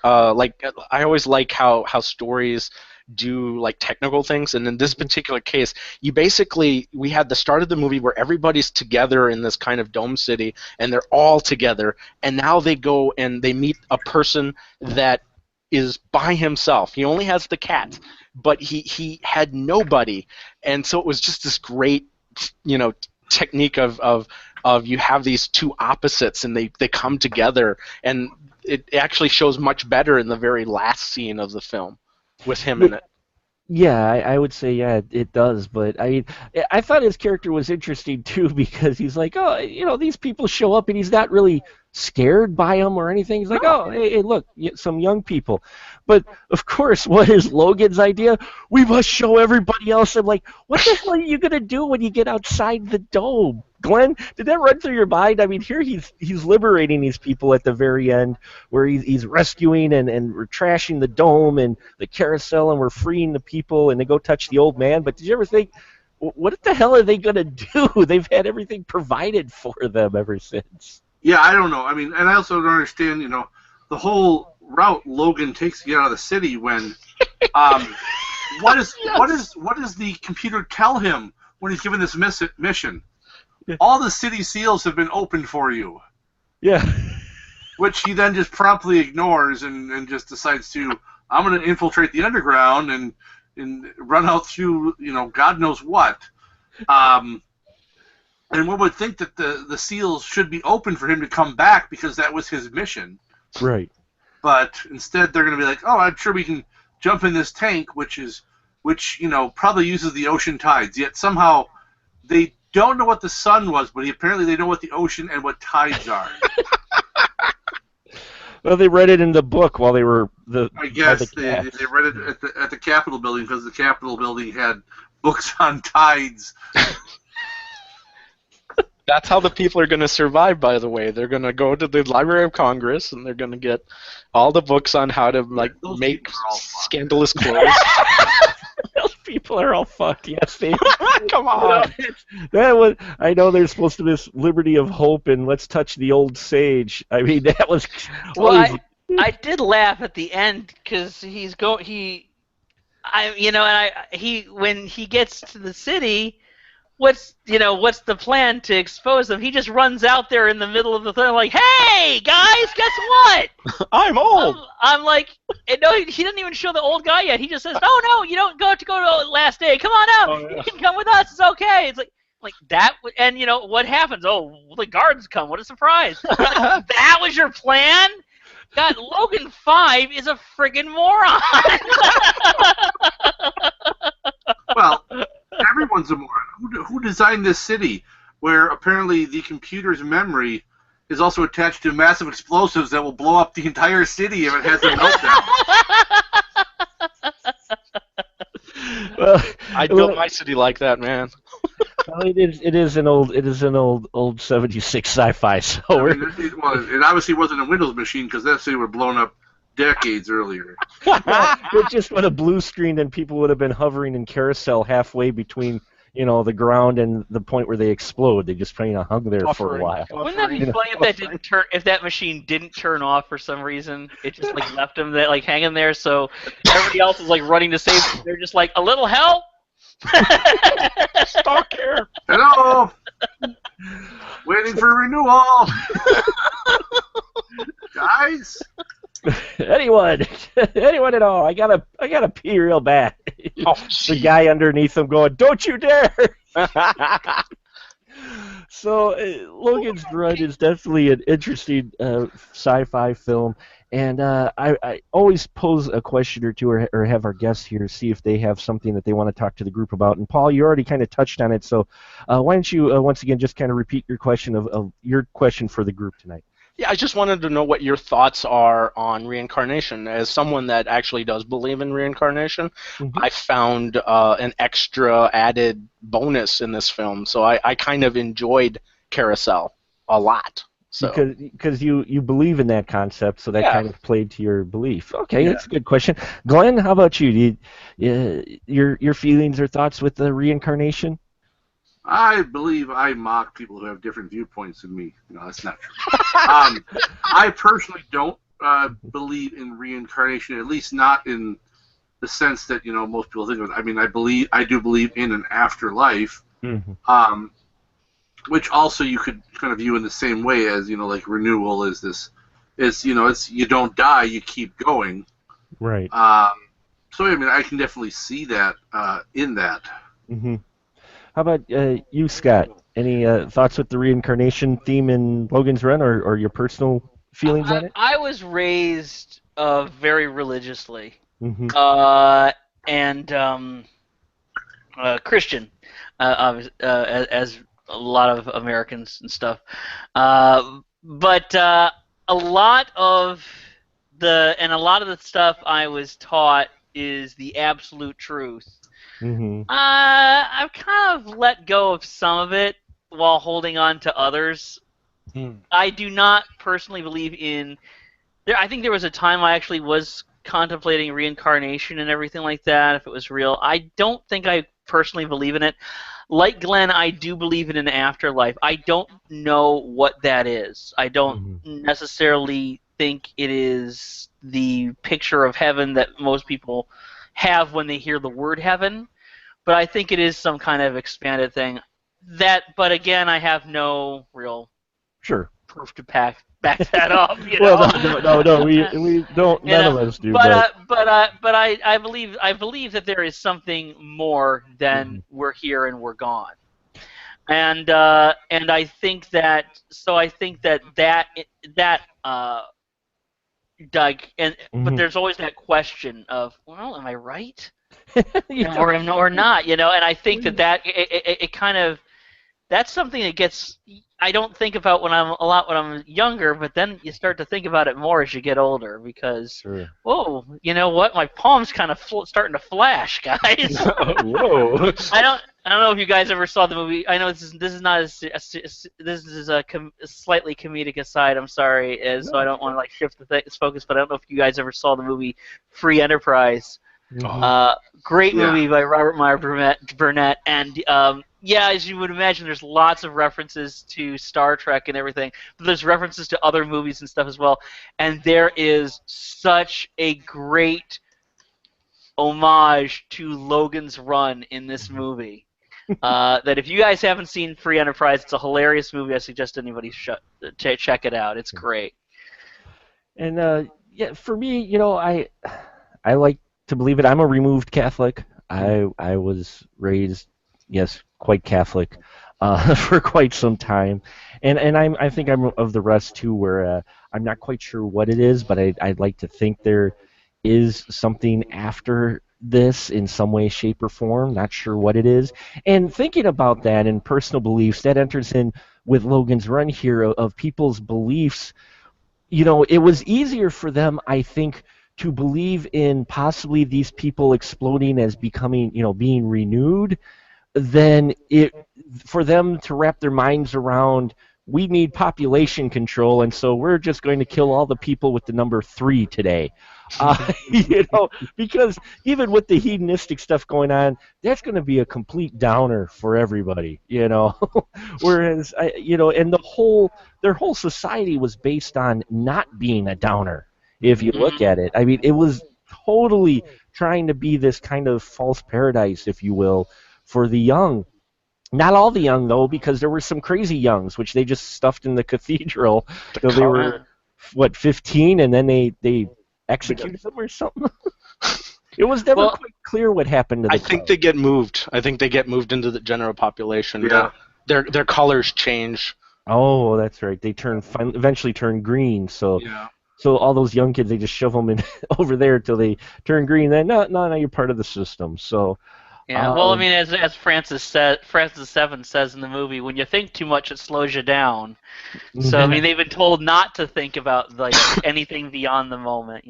B: like I always like how stories do like technical things, and in this particular case we had the start of the movie where everybody's together in this kind of dome city and they're all together, and now they go and they meet a person that is by himself. He only has the cat, but he had nobody, and so it was just this great technique of you have these two opposites and they come together, and it actually shows much better in the very last scene of the film with him in it.
A: Yeah, I would say it does, but I mean, I thought his character was interesting too because he's like, oh, these people show up and he's not really scared by them or anything. He's like, oh, hey, look, some young people. But of course, what is Logan's idea? We must show everybody else. I'm like, what the hell are you gonna do when you get outside the dome? Glenn, did that run through your mind? I mean, here he's liberating these people at the very end, where he's rescuing and we're trashing the dome and the carousel, and we're freeing the people, and they go touch the old man. But did you ever think, what the hell are they gonna do? They've had everything provided for them ever since.
D: Yeah, I don't know. I mean, and I also don't understand, the whole route Logan takes to get out of the city when what does the computer tell him when he's given this mission? All the city seals have been opened for you.
A: Yeah.
D: Which he then just promptly ignores and just decides to, I'm going to infiltrate the underground and run out through, God knows what. And one would think that the seals should be open for him to come back because that was his mission.
A: Right.
D: But instead they're going to be like, oh, I'm sure we can jump in this tank, which probably uses the ocean tides. Yet somehow they don't know what the sun was, but apparently they know what the ocean and what tides are.
A: Well, they read it in the book while they were
D: I guess they read it at the Capitol building because the Capitol building had books on tides.
B: That's how the people are going to survive, by the way. They're going to go to the Library of Congress, and they're going to get all the books on how to make scandalous clothes.
A: Those people are all fucked. Yes, they.
B: Come on.
A: I know there's supposed to be this liberty of hope and let's touch the old sage. I mean, that was.
C: Well, I did laugh at the end because when he gets to the city, what's the plan to expose them? He just runs out there in the middle of the thing like, "Hey guys, guess what?
B: I'm old."
C: I'm like, no, he doesn't even show the old guy yet. He just says, "No, you don't go to the last day. Come on out. You can come with us. It's okay." It's like that, and what happens? Oh, the guards come. What a surprise! That was your plan. God, Logan 5 is a friggin' moron.
D: Well, everyone's a moron. Who designed this city where apparently the computer's memory is also attached to massive explosives that will blow up the entire city if it has a meltdown?
A: Well,
B: I built my city like that, man.
A: Well, it is an old 76 sci-fi. So
D: it obviously wasn't a Windows machine because that city would have blown up decades earlier.
A: It just would have blue screened and people would have been hovering in carousel halfway between the ground and the point where they explode. They just hung there for a while.
C: Wouldn't that be funny if that machine didn't turn off for some reason? It just left them hanging there, so everybody else is running to save them. They're just like, a little help.
B: Stuck here.
D: Hello. Waiting for renewal. Guys.
A: Anyone at all? I gotta pee real bad. The guy underneath him going, "Don't you dare!" So, Logan's Run is definitely an interesting sci-fi film, and I always pose a question or two, or have our guests here see if they have something that they want to talk to the group about. And Paul, you already kind of touched on it, so why don't you once again just kind of repeat your question of your question for the group tonight?
B: Yeah, I just wanted to know what your thoughts are on reincarnation. As someone that actually does believe in reincarnation, I found an extra added bonus in this film, so I kind of enjoyed Carousel a lot. So.
A: Because you believe in that concept, so that kind of played to your belief. Okay, that's a good question. Glenn, how about you? Your feelings or thoughts with the reincarnation?
D: I believe I mock people who have different viewpoints than me. No, that's not true. I personally don't believe in reincarnation, at least not in the sense that most people think of it. I mean, I do believe in an afterlife, which also you could kind of view in the same way as like renewal is this. It's you don't die, you keep going.
A: Right.
D: So I mean, I can definitely see that in that.
A: Mm-hmm. How about you, Scott? Any thoughts with the reincarnation theme in Logan's Run, or your personal feelings on it?
C: I was raised very religiously, and Christian, as a lot of Americans and stuff. But a lot of the stuff I was taught is the absolute truth. I've kind of let go of some of it while holding on to others. I do not personally believe in. I think there was a time I actually was contemplating reincarnation and everything like that, if it was real. I don't think I personally believe in it. Like Glenn, I do believe in an afterlife. I don't know what that is. I don't necessarily think it is the picture of heaven that most people have when they hear the word heaven, but I think it is some kind of expanded thing. But again, I have no real
A: Sure.
C: proof to back that up.
A: Well, no, we don't.
C: You
A: None
C: know,
A: of us do.
C: but I believe that there is something more than we're here and we're gone. And I think that Doug, but there's always that question of, well, am I right, or not? And I think that it kind of, that's something that gets, I don't think about when I'm younger, but then you start to think about it more as you get older, because whoa, you know what? My palm's kind of starting to flash, guys.
A: Whoa.
C: I don't know if you guys ever saw the movie. I know this is not this is a slightly comedic aside. I'm sorry, so I don't want to like shift the focus. But I don't know if you guys ever saw the movie Free Enterprise. Great movie by Robert Meyer Burnett, and as you would imagine, there's lots of references to Star Trek and everything, but there's references to other movies and stuff as well. And there is such a great homage to Logan's run in this movie. That if you guys haven't seen Free Enterprise, it's a hilarious movie. I suggest anybody check it out. It's great.
A: And for me, I like to believe it. I'm a removed Catholic. I was raised, yes, quite Catholic for quite some time, and I think I'm of the rest too, where I'm not quite sure what it is, but I'd like to think there is something after this in some way, shape, or form. Not sure what it is. And thinking about that and personal beliefs, that enters in with Logan's run here of people's beliefs. It was easier for them, I think, to believe in possibly these people exploding as becoming, being renewed, than it for them to wrap their minds around, we need population control, and so we're just going to kill all the people with the number 3 today. Because even with the hedonistic stuff going on, that's going to be a complete downer for everybody, Whereas, and their whole society was based on not being a downer, if you look at it. I mean, it was totally trying to be this kind of false paradise, if you will, for the young. Not all the young, though, because there were some crazy youngs, which they just stuffed in the cathedral till they were, 15, and then they executed them or something? It was never quite clear what happened to them.
B: I think they get moved. I think they get moved into the general population.
D: Yeah.
B: Their colors change.
A: Oh, that's right. They eventually turn green, so...
D: Yeah.
A: So all those young kids, they just shove them in over there till they turn green. Then no, you're part of the system. So
C: yeah, well, I mean, as Francis 7 says in the movie, when you think too much, it slows you down. So I mean, they've been told not to think about like anything beyond the moment,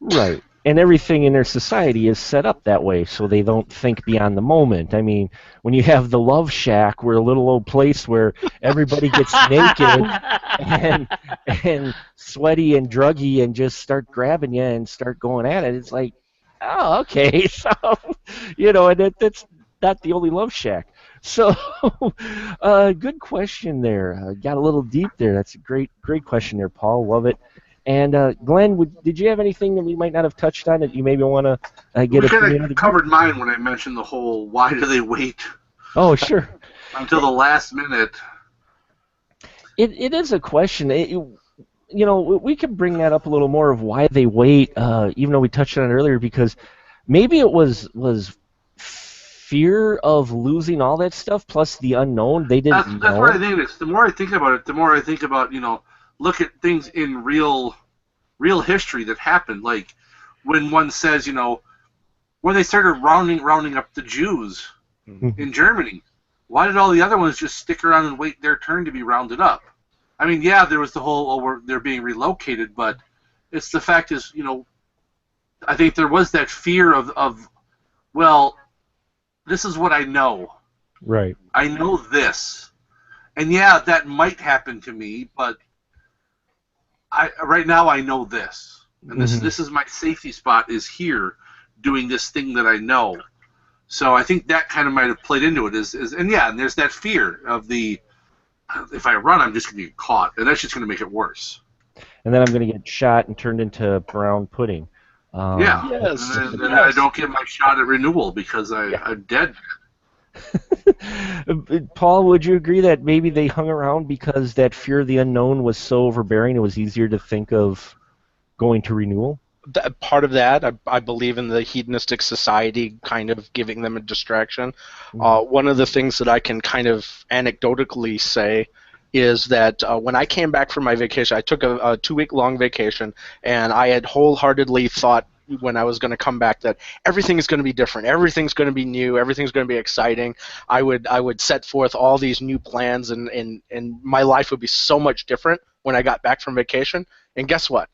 A: Right, and everything in their society is set up that way, so they don't think beyond the moment. I mean, when you have the Love Shack, we're a little old place where everybody gets naked and sweaty and druggy and just start grabbing you and start going at it. It's like, oh, okay, so and that's not the only Love Shack. So, good question there. Got a little deep there. That's a great question there, Paul. Love it. And Glenn, did you have anything that we might not have touched on that you maybe want to get?
D: We kind of covered mine when I mentioned the whole why do they wait?
A: Oh, sure.
D: Until the last minute.
A: It is a question. We could bring that up a little more of why they wait, even though we touched on it earlier, because maybe it was fear of losing all that stuff plus the unknown. They didn't know.
D: That's what I think it is. The more I think about it, the more I think about, look at things in real history that happened. Like when one says, when they started rounding up the Jews in Germany, why did all the other ones just stick around and wait their turn to be rounded up? I mean, yeah, there was the whole, they're being relocated, but it's the fact is, I think there was that fear of well, this is what I know.
A: Right.
D: I know this. And yeah, that might happen to me, but right now I know this. And this is my safety spot, is here doing this thing that I know. So I think that kind of might have played into it. And there's that fear of if I run, I'm just going to get caught, and that's just going to make it worse.
A: and then I'm going to get shot and turned into brown pudding.
D: Yeah,
B: Yes.
D: and then I don't get my shot at renewal because I'm dead.
A: Paul, would you agree that maybe they hung around because that fear of the unknown was so overbearing, it was easier to think of going to renewal?
B: Part of that, I believe in the hedonistic society kind of giving them a distraction. One of the things that I can kind of anecdotally say is that when I came back from my vacation, I took a 2-week long vacation, and I had wholeheartedly thought when I was going to come back that everything is going to be different, everything's going to be new, everything's going to be exciting. I would set forth all these new plans, and my life would be so much different when I got back from vacation. And guess what?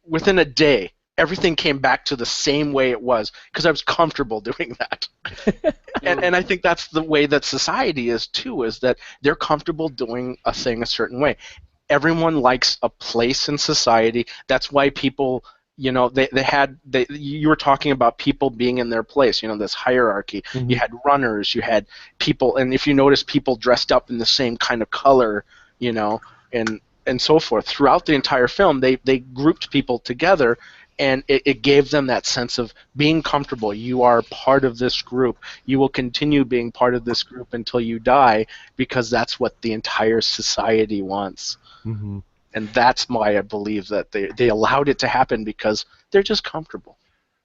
B: Within a day, everything came back to the same way it was because I was comfortable doing that. and I think that's the way that society is too, is that they're comfortable doing a thing a certain way. Everyone likes a place in society. That's why people, you know, you were talking about people being in their place, you know, this hierarchy.
A: Mhm.
B: You had runners, you had people, and if you notice, people dressed up in the same kind of color, you know, and so forth. Throughout the entire film, they grouped people together, and it gave them that sense of being comfortable. You are part of this group. You will continue being part of this group until you die, because that's what the entire society wants.
A: Mm-hmm.
B: And that's why I believe that they allowed it to happen, because they're just comfortable.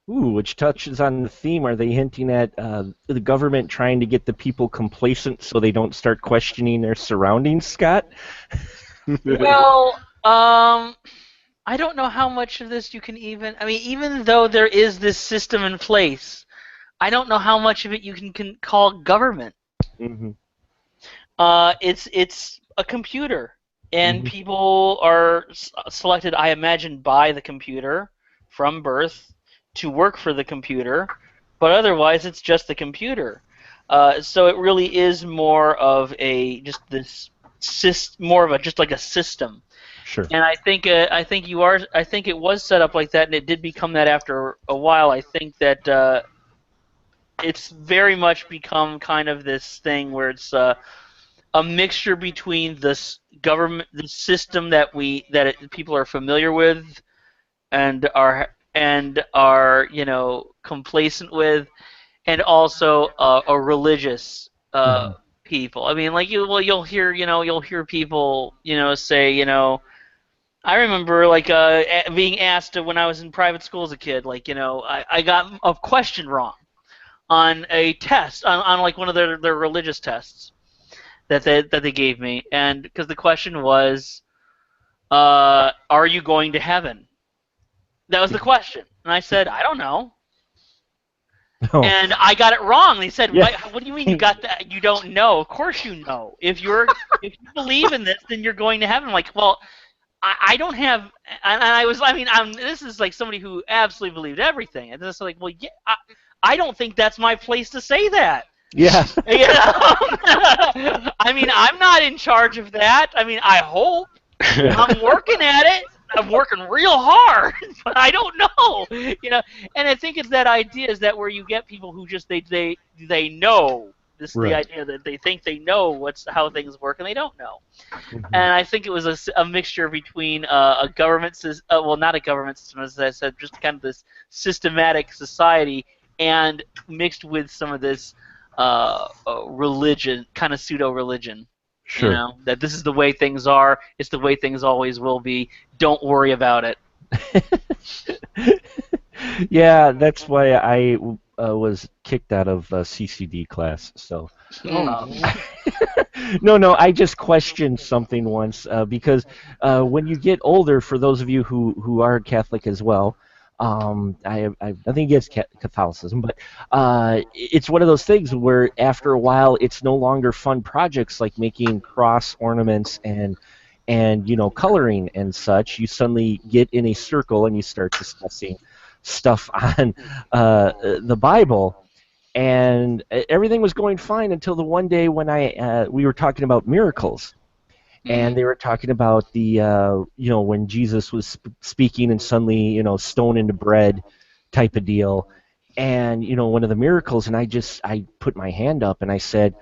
A: Ooh, which touches on the theme. Are they hinting at the government trying to get the people complacent so they don't start questioning their surroundings, Scott?
C: Well, I don't know how much of this you can even. I mean, even though there is this system in place, I don't know how much of it you can call government.
A: Mm-hmm.
C: It's a computer, and
A: Mhm.
C: people are selected, I imagine, by the computer from birth to work for the computer, but otherwise it's just the computer. So it really is more of a just this more of a just like a system.
A: Sure.
C: And I think it was set up like that, and it did become that after a while. I think that it's very much become kind of this thing where it's a mixture between the system that people are familiar with and are complacent with, and also a religious
A: Mhm.
C: people. I mean, like you'll hear people say I remember like being asked when I was in private school as a kid, like I got a question wrong on a test on like one of their religious tests that they gave me, and because the question was, are you going to heaven? That was the question, and I said I don't know,
A: Oh.
C: and I got it wrong. They said,
A: Yeah.
C: what do you mean you got that? You don't know? Of course you know. If you believe in this, then you're going to heaven. I'm like, well, I don't have, and this is like somebody who absolutely believed everything, and it's like, well, yeah, I don't think that's my place to say that.
A: Yeah.
C: You know? I mean, I'm not in charge of that. I mean, I hope. I'm working at it. I'm working real hard, but I don't know. And I think it's that idea is that where you get people who just they know. This is the
A: Right.
C: idea that they think they know how things work, and they don't know.
A: Mhm.
C: And I think it was a mixture between a government system, well, not a government system, as I said, just kind of this systematic society, and mixed with some of this religion, kind of pseudo-religion.
A: Sure.
C: That this is the way things are, it's the way things always will be, don't worry about it.
A: Yeah, that's why I was kicked out of CCD class. So, no, I just questioned something once because when you get older, for those of you who are Catholic as well, I have nothing against Catholicism, but it's one of those things where after a while, it's no longer fun projects like making cross ornaments and coloring and such. You suddenly get in a circle and you start discussing stuff on the Bible, and everything was going fine until the one day when we were talking about miracles, and they were talking about the when Jesus was speaking and suddenly stone into bread type of deal, and one of the miracles, and I put my hand up and I said,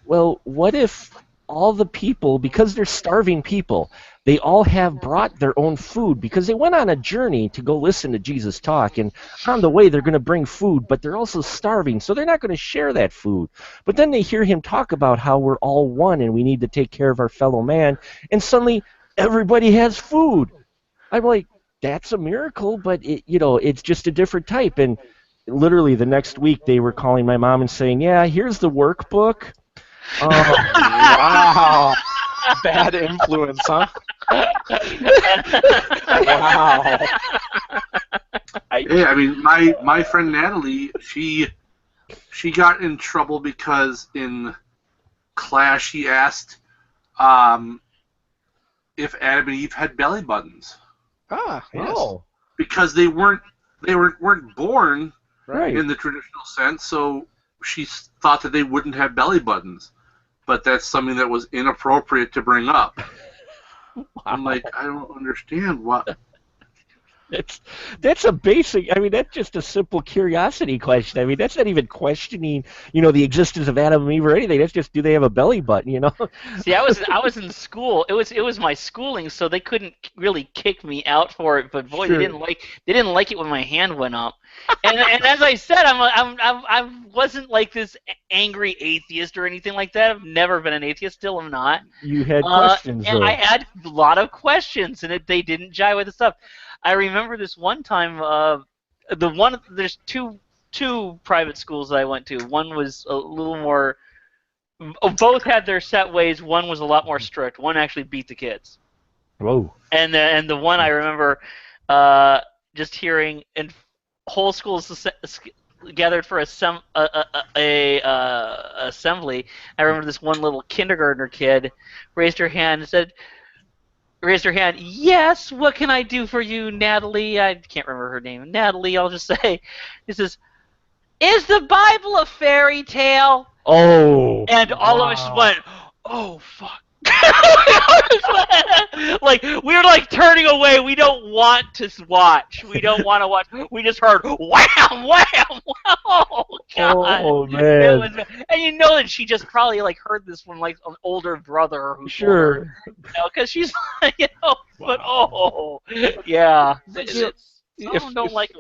A: well, what if all the people, because they're starving people, they all have brought their own food because they went on a journey to go listen to Jesus talk, and on the way they're going to bring food, but they're also starving, so they're not going to share that food. But then they hear him talk about how we're all one and we need to take care of our fellow man, and suddenly everybody has food. I'm like, that's a miracle, but it's just a different type. And literally the next week they were calling my mom and saying, yeah, here's the workbook.
B: Wow. Bad influence, huh? Wow.
D: Yeah, I mean, my friend Natalie, she got in trouble because in class she asked if Adam and Eve had belly buttons.
B: Ah, yes.
A: Oh,
D: Because they weren't born
A: right.
D: in the traditional sense, so she thought that they wouldn't have belly buttons. But that's something that was inappropriate to bring up. I'm like, I don't understand what.
A: That's a basic. I mean, that's just a simple curiosity question. I mean, that's not even questioning, the existence of Adam and Eve or anything. That's just, do they have a belly button?
C: See, I was in school. It was my schooling, so they couldn't really kick me out for it. But boy,
A: Sure.
C: they didn't like it when my hand went up. And as I said, I wasn't like this angry atheist or anything like that. I've never been an atheist. Still am not.
A: You had questions,
C: And
A: though.
C: I had a lot of questions, and they didn't jive with the stuff. I remember this one time. There's two private schools that I went to. One was a little more. Both had their set ways. One was a lot more strict. One actually beat the kids.
A: Whoa.
C: And the one I remember just hearing, and whole schools gathered for assembly. I remember this one little kindergartner kid raised her hand and said, yes, what can I do for you, Natalie? I can't remember her name. Natalie, I'll just say. He says, is the Bible a fairy tale?
A: Oh.
C: And all of us just went, oh, fuck. Like, we were like turning away. We don't want to watch. We don't want to watch. We just heard wham, wham, oh god.
A: Oh, man.
C: And you know that she just probably like heard this from like an older brother who
A: Sure.
C: because she's but yeah. Some don't like it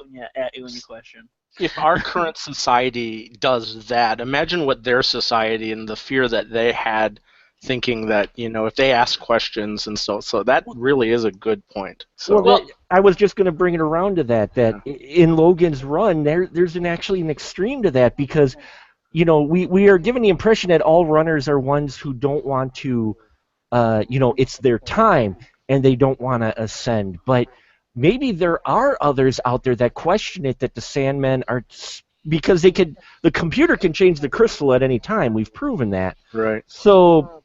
C: when you question.
B: If our current society does that, imagine what their society and the fear that they had, thinking that if they ask questions, and so that really is a good point. So
A: Well, I was just going to bring it around to that in Logan's run, there's actually an extreme to that, because we are given the impression that all runners are ones who don't want to, it's their time and they don't want to ascend, but maybe there are others out there that question it, that the Sandmen are, because the computer can change the crystal at any time. We've proven that.
B: right.
A: So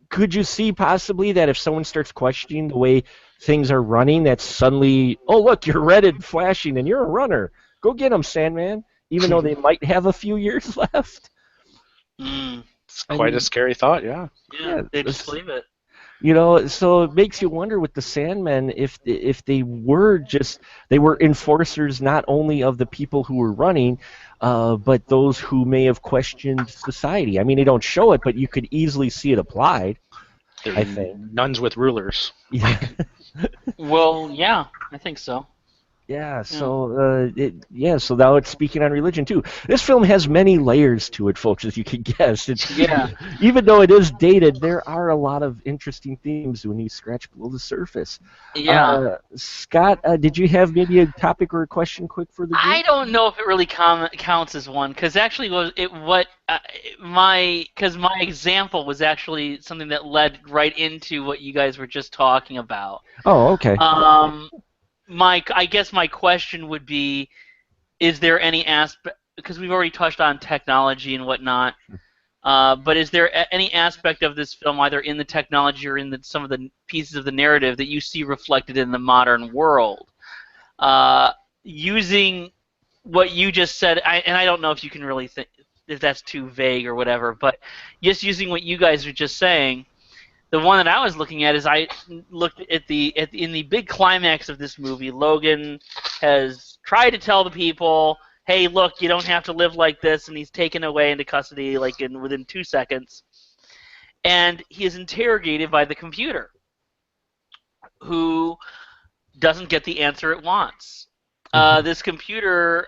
A: could you see possibly that if someone starts questioning the way things are running, that suddenly, oh, look, you're red and flashing and you're a runner. Go get them, Sandman, even though they might have a few years left.
B: It's quite a scary thought, yeah.
C: Yeah, they just leave it.
A: So it makes you wonder with the Sandmen if they were enforcers not only of the people who were running, but those who may have questioned society. I mean, they don't show it, but you could easily see it applied.
B: They're
A: I think.
B: nuns with rulers.
A: Yeah.
C: Well, yeah, I think so.
A: Yeah, so so now it's speaking on religion too. This film has many layers to it, folks, as you can guess. Even though it is dated, there are a lot of interesting themes when you scratch below the surface.
C: Yeah.
A: Scott, did you have maybe a topic or a question quick for the group?
C: I don't know if it really counts as one, because actually my example was actually something that led right into what you guys were just talking about.
A: Oh, okay.
C: I guess my question would be, is there any aspect, because we've already touched on technology and whatnot, but is there any aspect of this film, either in the technology or in some of the pieces of the narrative, that you see reflected in the modern world? Using what you just said, and I don't know if you can really think if that's too vague or whatever, but just using what you guys were just saying, the one that I was looking at is I looked at in the big climax of this movie, Logan has tried to tell the people, hey, look, you don't have to live like this, and he's taken away into custody within 2 seconds, and he is interrogated by the computer. who doesn't get the answer it wants. This computer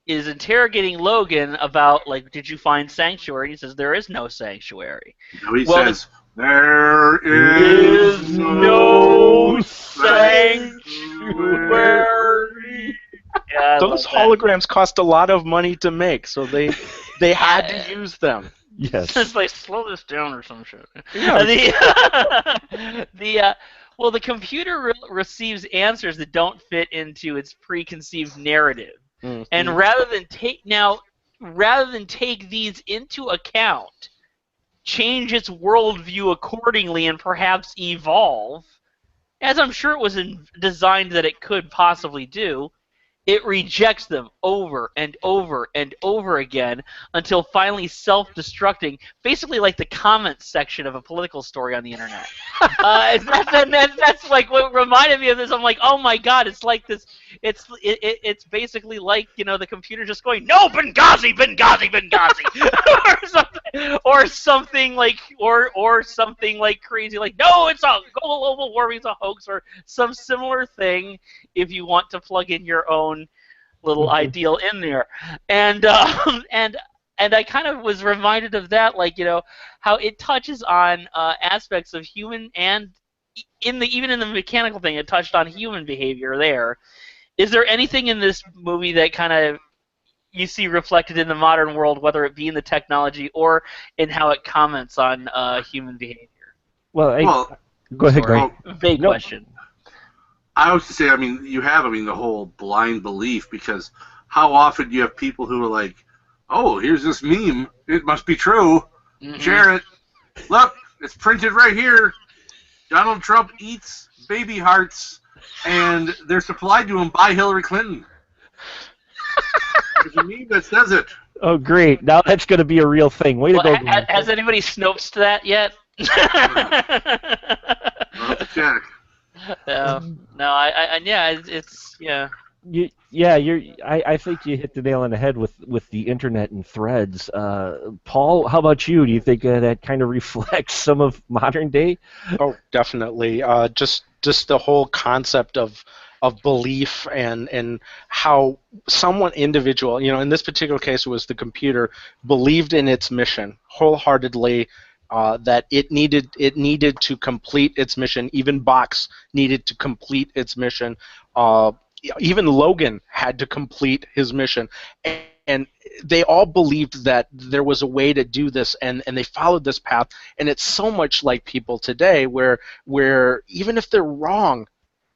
C: is interrogating Logan about, like, did you find sanctuary? He says there is no sanctuary.
D: No, he
C: Well,
D: says, there is no sanctuary.
C: Yeah, I
B: Those
C: love that.
B: holograms cost a lot of money to make, so they had to use them.
A: Yes.
C: It's like, slow this down or some shit.
B: Yeah.
C: The computer receives answers that don't fit into its preconceived narrative, and rather than take these into account, change its worldview accordingly, and perhaps evolve, as I'm sure it was designed that it could possibly do, it rejects them over and over and over again until finally self-destructing, basically like the comments section of a political story on the internet. That's like what reminded me of this. I'm like, oh my god, it's like this. It's basically like, the computer just going, no, Benghazi, Benghazi, Benghazi, or something like crazy, like, no, it's a global warming, it's a hoax, or some similar thing. If you want to plug in your own little ideal in there, and I kind of was reminded of that, like, how it touches on aspects of human, and even in the mechanical thing, it touched on human behavior there. Is there anything in this movie that kind of you see reflected in the modern world, whether it be in the technology or in how it comments on human behavior?
A: Well, go ahead, Greg.
C: Vague question.
D: I was to say, you have, the whole blind belief, because how often do you have people who are like, oh, here's this meme, it must be true, share it, look, it's printed right here, Donald Trump eats baby hearts, and they're supplied to him by Hillary Clinton. There's a meme that says it.
A: Oh, great. Now that's going to be a real thing. Way to go, Greg.
C: Has anybody Snopes to that yet?
D: I'll have to check.
A: I think you hit the nail on the head with the internet and threads. Paul, how about you? Do you think that kind of reflects some of modern day?
B: Oh, definitely. Just the whole concept of belief and how someone individual, in this particular case it was the computer, believed in its mission wholeheartedly. That it needed to complete its mission. Even Box needed to complete its mission. Even Logan had to complete his mission, and they all believed that there was a way to do this, and they followed this path. And it's so much like people today, where even if they're wrong,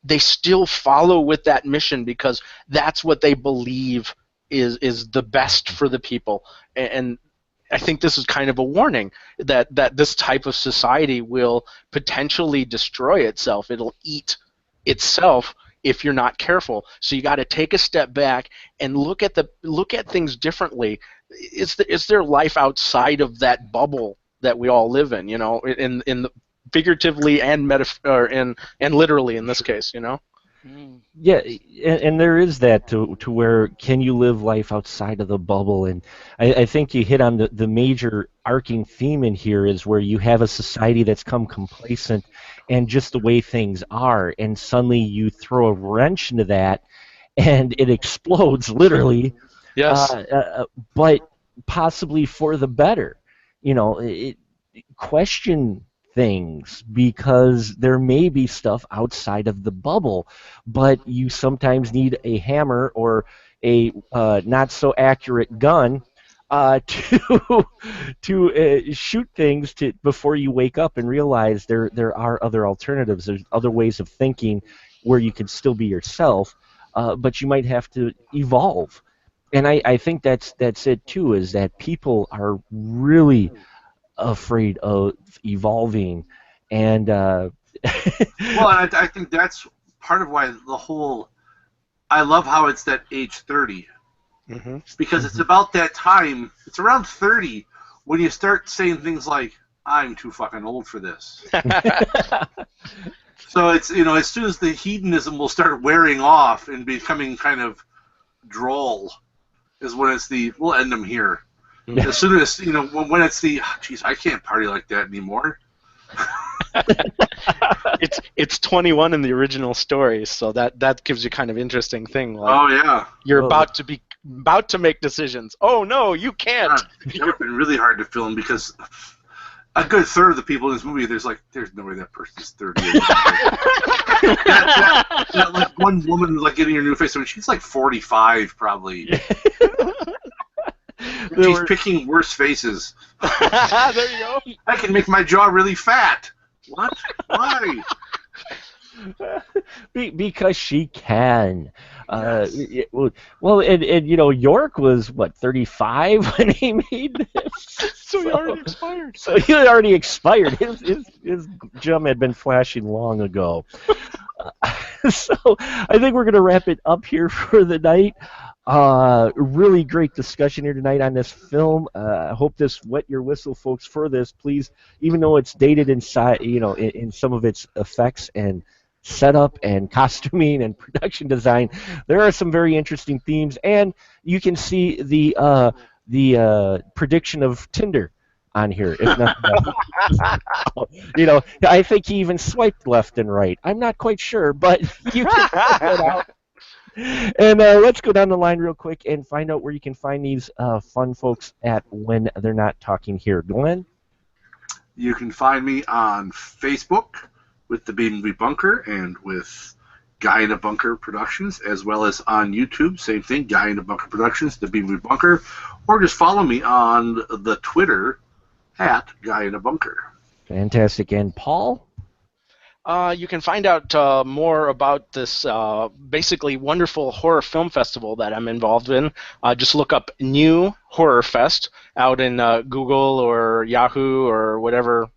B: they still follow with that mission because that's what they believe is the best for the people. And I think this is kind of a warning that this type of society will potentially destroy itself. It'll eat itself if you're not careful. So you got to take a step back and look at things differently. Is there life outside of that bubble that we all live in? In the figuratively and and literally in this case.
A: Yeah, and there is that to where can you live life outside of the bubble, and I think you hit on the major arcing theme in here is where you have a society that's come complacent and just the way things are, and suddenly you throw a wrench into that and it explodes literally.
B: Yes.
A: But possibly for the better. Question things because there may be stuff outside of the bubble, but you sometimes need a hammer or a not so accurate gun to shoot things before you wake up and realize there are other alternatives. There's other ways of thinking where you can still be yourself, but you might have to evolve. And I think that's it too, is that people are really afraid of evolving, and
D: Well, and I think that's part of why the whole, I love how it's that age 30, because it's about that time, it's around 30 when you start saying things like, I'm too fucking old for this. So it's, as soon as the hedonism will start wearing off and becoming kind of droll is when it's we'll end them here. As soon as, when it's geez, I can't party like that anymore.
B: It's 21 in the original story, so that gives you kind of interesting thing. Like
D: Oh yeah.
B: you're
A: Oh.
B: about to make decisions. Oh no, you can't.
D: God, that would have been really hard to film because a good third of the people in this movie, there's no way that person's 30 years old. that like one woman like getting her new face, I mean, she's like 45 probably. She's picking worse faces.
B: There you go.
D: I can make my jaw really fat. What? Why?
A: Because she can.
D: Yes.
A: Well, and York was what 35 when he made this.
B: So he already expired.
A: So he had already expired. His gem had been flashing long ago. So I think we're gonna wrap it up here for the night. Really great discussion here tonight on this film. I hope this wet your whistle, folks. For this, please, even though it's dated inside, in some of its effects and setup and costuming and production design, there are some very interesting themes, and you can see the prediction of Tinder on here. If not, I think he even swiped left and right. I'm not quite sure, but you can check that out. And let's go down the line real quick and find out where you can find these fun folks at when they're not talking here. Glenn?
D: You can find me on Facebook with the B-Movie Bunker and with Guy in a Bunker Productions, as well as on YouTube, same thing, Guy in a Bunker Productions, the B-Movie Bunker, or just follow me on the Twitter at Guy in a Bunker.
A: Fantastic. And Paul?
B: You can find out more about this basically wonderful horror film festival that I'm involved in. Just look up New Horror Fest out in Google or Yahoo or whatever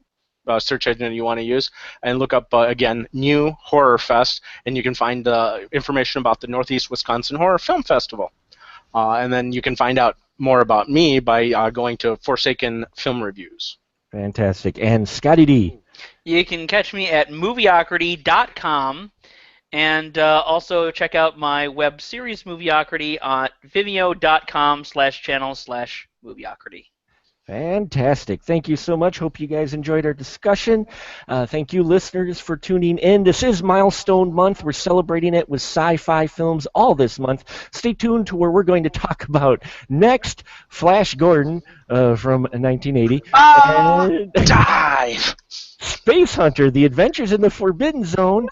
B: search engine you want to use, and look up, again, New Horror Fest, and you can find information about the Northeast Wisconsin Horror Film Festival. And then you can find out more about me by going to Forsaken Film Reviews.
A: Fantastic. And Scotty D?
C: You can catch me at movieocrity.com, and also check out my web series Movieocrity on vimeo.com/channel/movieocrity.
A: Fantastic. Thank you so much. Hope you guys enjoyed our discussion. Thank you, listeners, for tuning in. This is Milestone Month. We're celebrating it with sci-fi films all this month. Stay tuned to where we're going to talk about next Flash Gordon from 1980. And
B: Dive!
A: Space Hunter, The Adventures in the Forbidden Zone.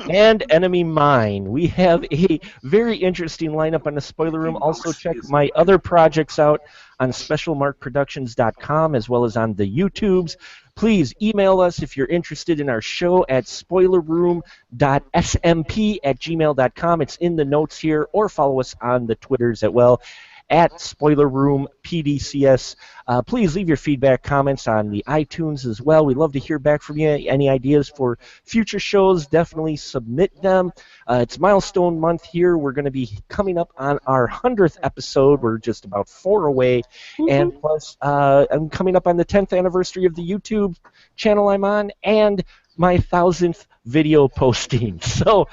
A: And Enemy Mine. We have a very interesting lineup on the Spoiler Room. Also check my other projects out on specialmarkproductions.com as well as on the YouTubes. Please email us if you're interested in our show at spoilerroom.smp@gmail.com. It's in the notes here, or follow us on the Twitters as well at Spoiler Room PDCS. Please leave your feedback, comments on the iTunes as well. We'd love to hear back from you. Any ideas for future shows, definitely submit them. It's Milestone Month here. We're going to be coming up on our 100th episode. We're just about 4 away. Mm-hmm. And plus, I'm coming up on the 10th anniversary of the YouTube channel I'm on and my 1,000th video posting. So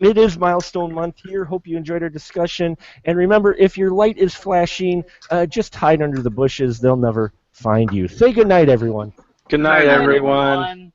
A: it is Milestone Month here. Hope you enjoyed our discussion. And remember, if your light is flashing, just hide under the bushes. They'll never find you. Say good night, everyone.
B: Good night, everyone.